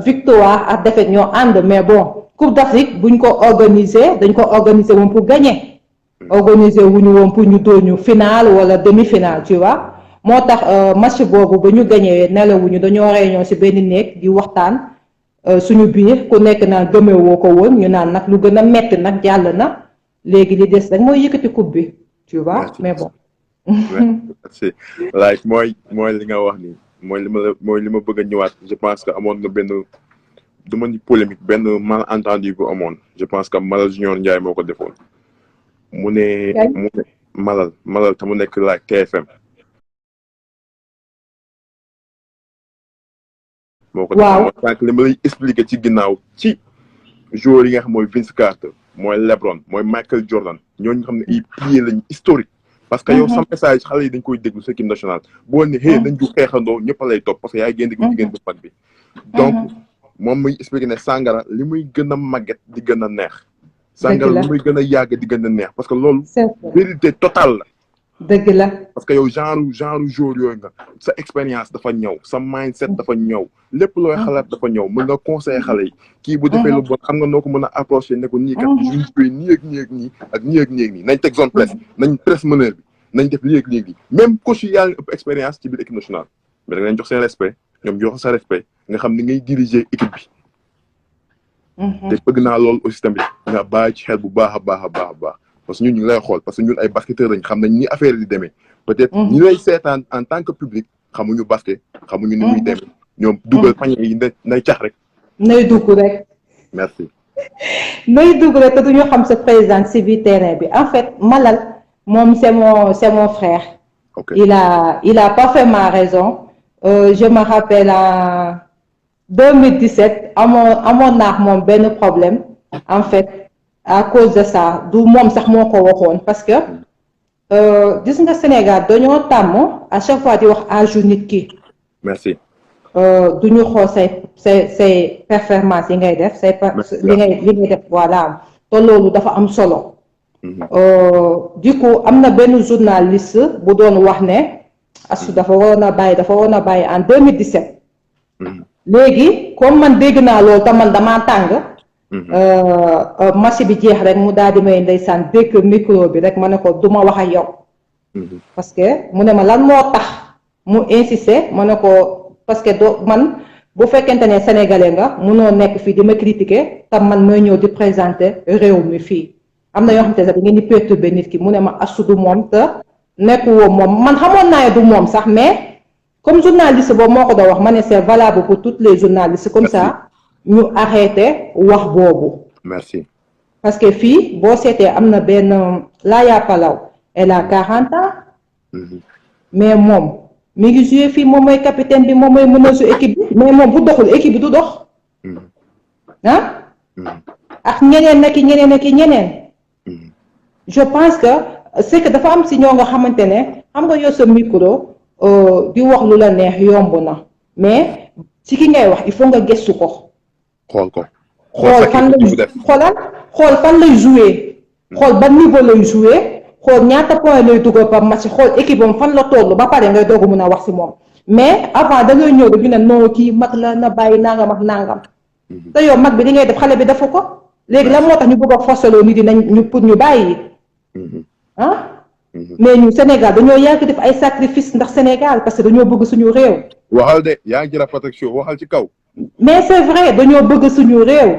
victoire ak défaite ñoo ànd mais bon Coupe d'Afrique buñ ko organiser dañ ko organiser woon pour gagner organiser wuñu woon pour ñu dóoñu finale wala demi-finale tu vois moo tax match boobu ba ñu gagné nelawuñu dañoo réunion ci benn néeg di waxtaan suñu biir ku nekk naan gëmewoo ko woon ñu naan nag lu gën a metti nag jàll na léegi li des rek mooy yëkkati coupe bi tu vois mais bon merci like mooy li nga wax ni mooy li ma bëgg a ñëwaat je pense que amoon na benn du ma ni polémique benn malentendu bu amoon je pense que Malal Junior Ndiaye moo ko defoon mu ne Malal te mu nekk like TFM moo ko defoon mooy sànq li ma lay expliquer ci ginnaaw ci joueurs yi nga xam mooy Vince Carter mooy LeBron mooy Michael Jordan ñooñu xam ne ay piliers lañ historique parce que yow sa message xale yi dañ koy déglu sa équipe nationale boo ne xëy nañ ju xeexandoo ñëpp a lay topp parce que yaay génn jigéen bu mag bi donc moom muy expliqué ne sàngara li muy gën a màgget di gën a neex sàngara li muy gën a yàgg di gën a neex parce que loolu vérité totale la dëgg la parce que yow genre jour yooyu nga sa expérience dafa ñëw sa mindset dafa ñëw lépp looy xalaat dafa ñëw mën nga conseiller xale yi kii bu defee lu bon xam nga noo ko mën a approché ne ko nii kat juñ koy nii ak nii ak nii ak nii ak nii ak nii nañ teg zone presse nañ presse meneur bi nañ def léegi léegi même coach yi yaa ngi ëpp expérience ci biir équipe nationale mais da nga leen jox seen respect ñoom jox sa respect nga xam ni ngay diriger équipe bi. te bëgg naa loolu aussi tamit nga bàyyi ci xel bu baax a baax a baax a baax parce que ñun ñu ngi lay xool parce que ñun ay basketteurs lañ xam nañ ni affaire di demee. peut-être ñi lay seetaan en tant que public xamuñu basket xamuñu ni muy demee ñoom dugal pañe yi nay cax rek. nay dugg rek. merci. nay dugg rek te duñu xam sa présence ci biir terrain bi en fait Malal. Moom c'est mon frère. Okay. Il a parfaitement raison. Je me rappelle en 2017 amoon naa moom benn problème en fait à cause de ça du moom sax moo ko waxoon parce que gis nga Sénégal dañoo tàmm à chaque fois di wax âge nit ki. Merci. du ñu xool say performance yi ngay def li ngay def voilà te loolu dafa am solo. du coup am na benn journaliste bu doon wax ne Astou dafa waroon a bàyyi en 2017 léegi comme man dégg naa loolu te man damaa tàng match bi jeex rek mu daal di may ndeysaan dégg micro bi rek ma ne ko du ma wax ak yow parce que mu ne ma lan moo tax mu insister ma ne ko parce que man bu fekkente ne sénégalais nga munoo nekk fii di ma critiquer te man mooy ñëw di présenter réew mi fii am na yoo xam te sax da ngeen di perturber nit ki mu ne ma Astou du moom te nekk woo moom man xamoon naa ne du moom sax mais comme journaliste boobu moo ko doon wax ma ne c'est valable pour toutes les journalistes comme ça ñu arrêté wax boobu. merci. parce que fii boo seetee am na benn Laya Palaw elle a 40 ans. mais moom mi ngi joué fii moom mooy capitaine bi moom mooy mën su équipe bi mais moom bu doxul équipe bi du dox. ah. ak ñeneen ak ñeneen. je pense que c'est que dafa am si ñoo nga xamante ne xam nga yow sa micro di wax lu la neex yomb na mais si ki ngay wax il faut nga gëstu ko. xool ko. xool fan lay jouer. xool ban niveau lay jouer xool ñaata point lay dugal par match xool équipe am fan la toll ba pare ngay doog a mun a wax si moom mais avant da ngay ñëw rek ñu ne non kii mag la na bàyyi nangam ak nangam. te yow mag bi li ngay def xale bi defu ko. léegi lan moo tax ñu bëgg a forceloo nit yi nañ pour ñu bàyyi. mais ñu Sénégal dañoo yàgg def ay sacrifice ndax Sénégal parce que dañoo bëgg suñu réew. waxal de yaa ngi jëla protection waxal ci kaw. mais c'est vrai dañoo bëgg suñu réew.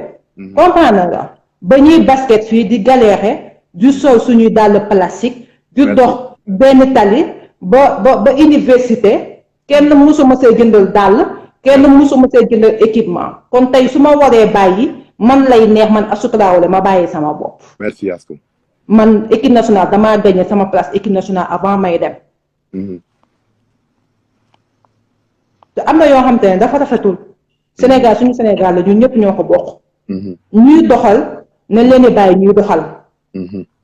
comprendre nga ba ñuy basket fii di galérer du sol suñuy dàll plastique. du dox benn tali ba université kenn musuma see jëndal dàll kenn musuma see jëndal équipement kon tey su ma waree bàyyi man lay neex man Astou Traoré ma bàyyi sama bopp. merci Astou. man équipe nationale damaa gagné sama place équipe nationale avant may dem. te am na yoo xam te ne dafa rafetul. Sénégal suñu Sénégal la ñun ñëpp ñoo ko bokk. ñuy doxal nañ leen di bàyyi ñuy doxal.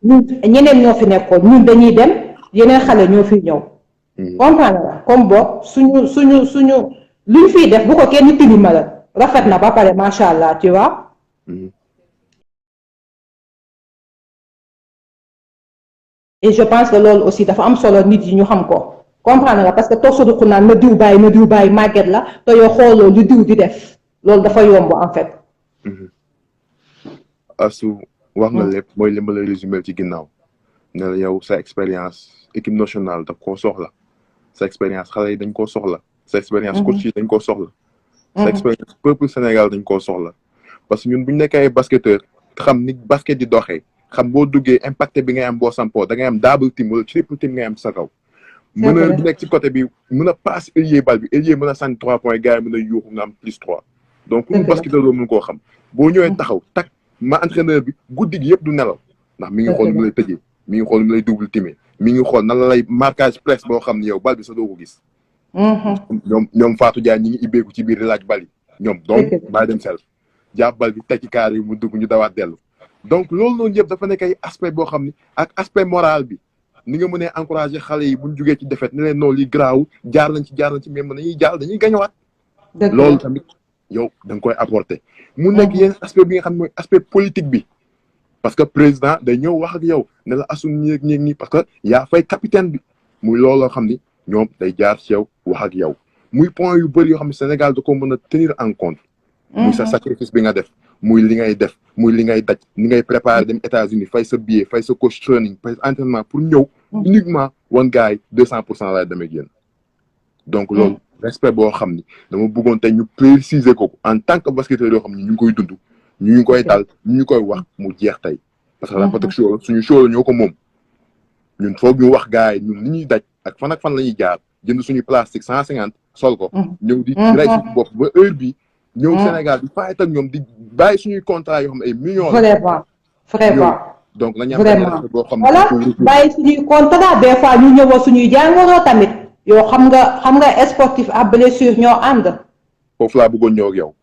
ñun ñeneen ñoo fi nekkoon ñun dañuy dem yeneen xale ñoo fi ñëw. comprendre nga comme boog suñu luñ fiy def bu ko kenn tilimal rafet na ba pare macha allah tu vois. et je pense que loolu aussi dafa am solo nit yi ñu xam ko comprendre nga parce que toog sa dugg naan na diw bàyyi màgget la te yow xooloo lu diw di def loolu dafa yomb en fait. Asu wax nga lépp mooy li ma lay résumé ci ginnaaw ne la yow sa expérience équipe nationale da koo soxla sa expérience xale yi dañ koo soxla sa expérience coach yi dañ koo soxla sa expérience peuple Sénégal dañ koo soxla parce que ñun bu ñu nekkee ay basketteur xam ni basket di doxee xam boo duggee impacté bi ngay am boo sampoo da ngay am double team wala triple team ngay am sa kaw meneur bi nekk ci côté bi mën a passe ailier bal bi ailier mën a sànni 3 points gars yi mën a yuuxu nga am +3 donc lu basketteur doo mën koo xam boo ñëwee taxaw tak ma entraîneur bi guddi gi yëpp du nelaw ndax mi ngi xool mu lay tëjee mi ngi xool mu lay double timé mi ngi xool nan la lay marquage presse boo xam ne yow bal bi sa doo ko gis ñoom Fatou Dia ñi ngi ibbeeku ci biir di laaj bal yi ñoom donc bàyyi dem self jàpp bal bi teg ci kaar yi mu dugg ñu dawaat dellu donc loolu noonu yëpp dafa nekk ay aspect boo xam ni ak aspect moral bi ni nga mënee encouragé xale yi buñ jugee ci défaite ne leen noonu li garaaw jaar nañ ci même dañuy jàll dañuy gañowaat loolu tamit yow da nga koy apporter mu nekk yenn aspect bi nga xam ne mooy aspect politique bi parce que président day ñëw wax ak yow ne la asun ñeeg nii parce que yaa fay capitaine bi muy looloo xam ni ñoom day jaar ci yow wax ak yow muy point yu bëri yoo xam ne Sénégal da ko mën a tenir en compte muy sa sacrifice bi nga def muy li ngay def muy li ngay daj ni ngay préparer dem États-Unis fay sa billet fay sa coach training fay sa entraînement pour ñëw uniquement wan gars yi 200% laay demee génn donc loolu respect boo xam ni dama bëggoon tey ñu préciser ko en tant que basketteur yoo xam ni ñu ngi koy dund ñu ngi koy dal ñu koy wax mu jeex tey parce que la protection suñu show la ñoo ko moom ñun foog ñu wax gars yi ñun li ñuy daj ak fan la ñuy jaar jënd suñu plastique 150 sol ko ñëw di rey suñu bopp ba heure bi ñëw Sénégal di fayet ak ñoom di bàyyi suñuy contrat yoo xam ne ay millions vraiment donc la ñu vraiment boo xam voilà bàyyi suñuy contrat des fois ñu ñëwoo suñuy jàngoro tamit yow xam nga sportif à blessure ñoo ànd foofu laa bëggoon ñëw ak yow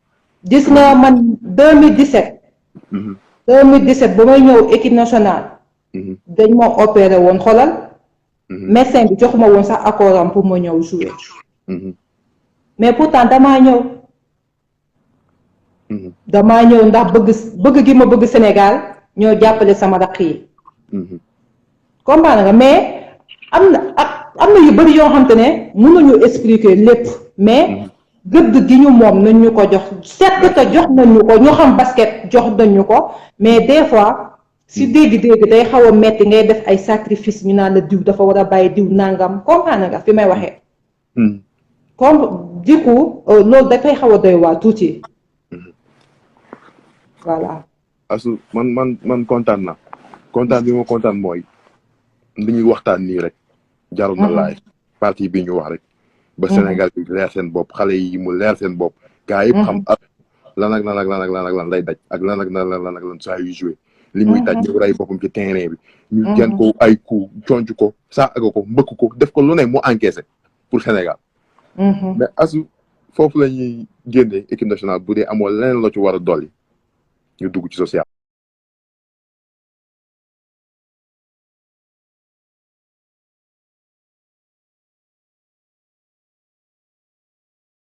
gis nga man 2017 ba may ñëw équipe nationale dañ ma opéré woon xoolal médecin bi joxuma woon sax accord am pour ma ñëw jouer mais pourtant damaa ñëw ndax bëgg gi ma bëgg Sénégal ñoo jàppale sama rakk yi comprendre nga mais am na yu bëri yoo xam te ne mënuñu expliquer lépp mais gëdd gi ñu moom nañ ñu ko jox certes que jox nañ ñu ko ñu xam basket jox nañ ñu ko mais des fois si dégg-dégg day xaw a metti ngay def ay sacrifice ñu naan la diw dafa war a bàyyi diw nangam comprendre nga fi may waxee comme du coup loolu dafay xaw a doy waa tuuti voilà Asu man kontaan bi ma kontaan mooy li ñuy waxtaan nii rek jarul na laay parti bi ñu wax rek ba Sénégal bi leer seen bopp xale yi mu leer seen bopp gaa yëpp xam ak lan lay daj ak lan saa yu joué li muy daj ñu rey boppam ci terrain bi ñu gen ko ay coup conc ko saaga ko mbëkk ko def ko lu ne mu encaissé pour Sénégal mais Asu foofu la ñuy génnee équipe nationale bu dee amoo leneen la ci war a dolli ñu dugg ci social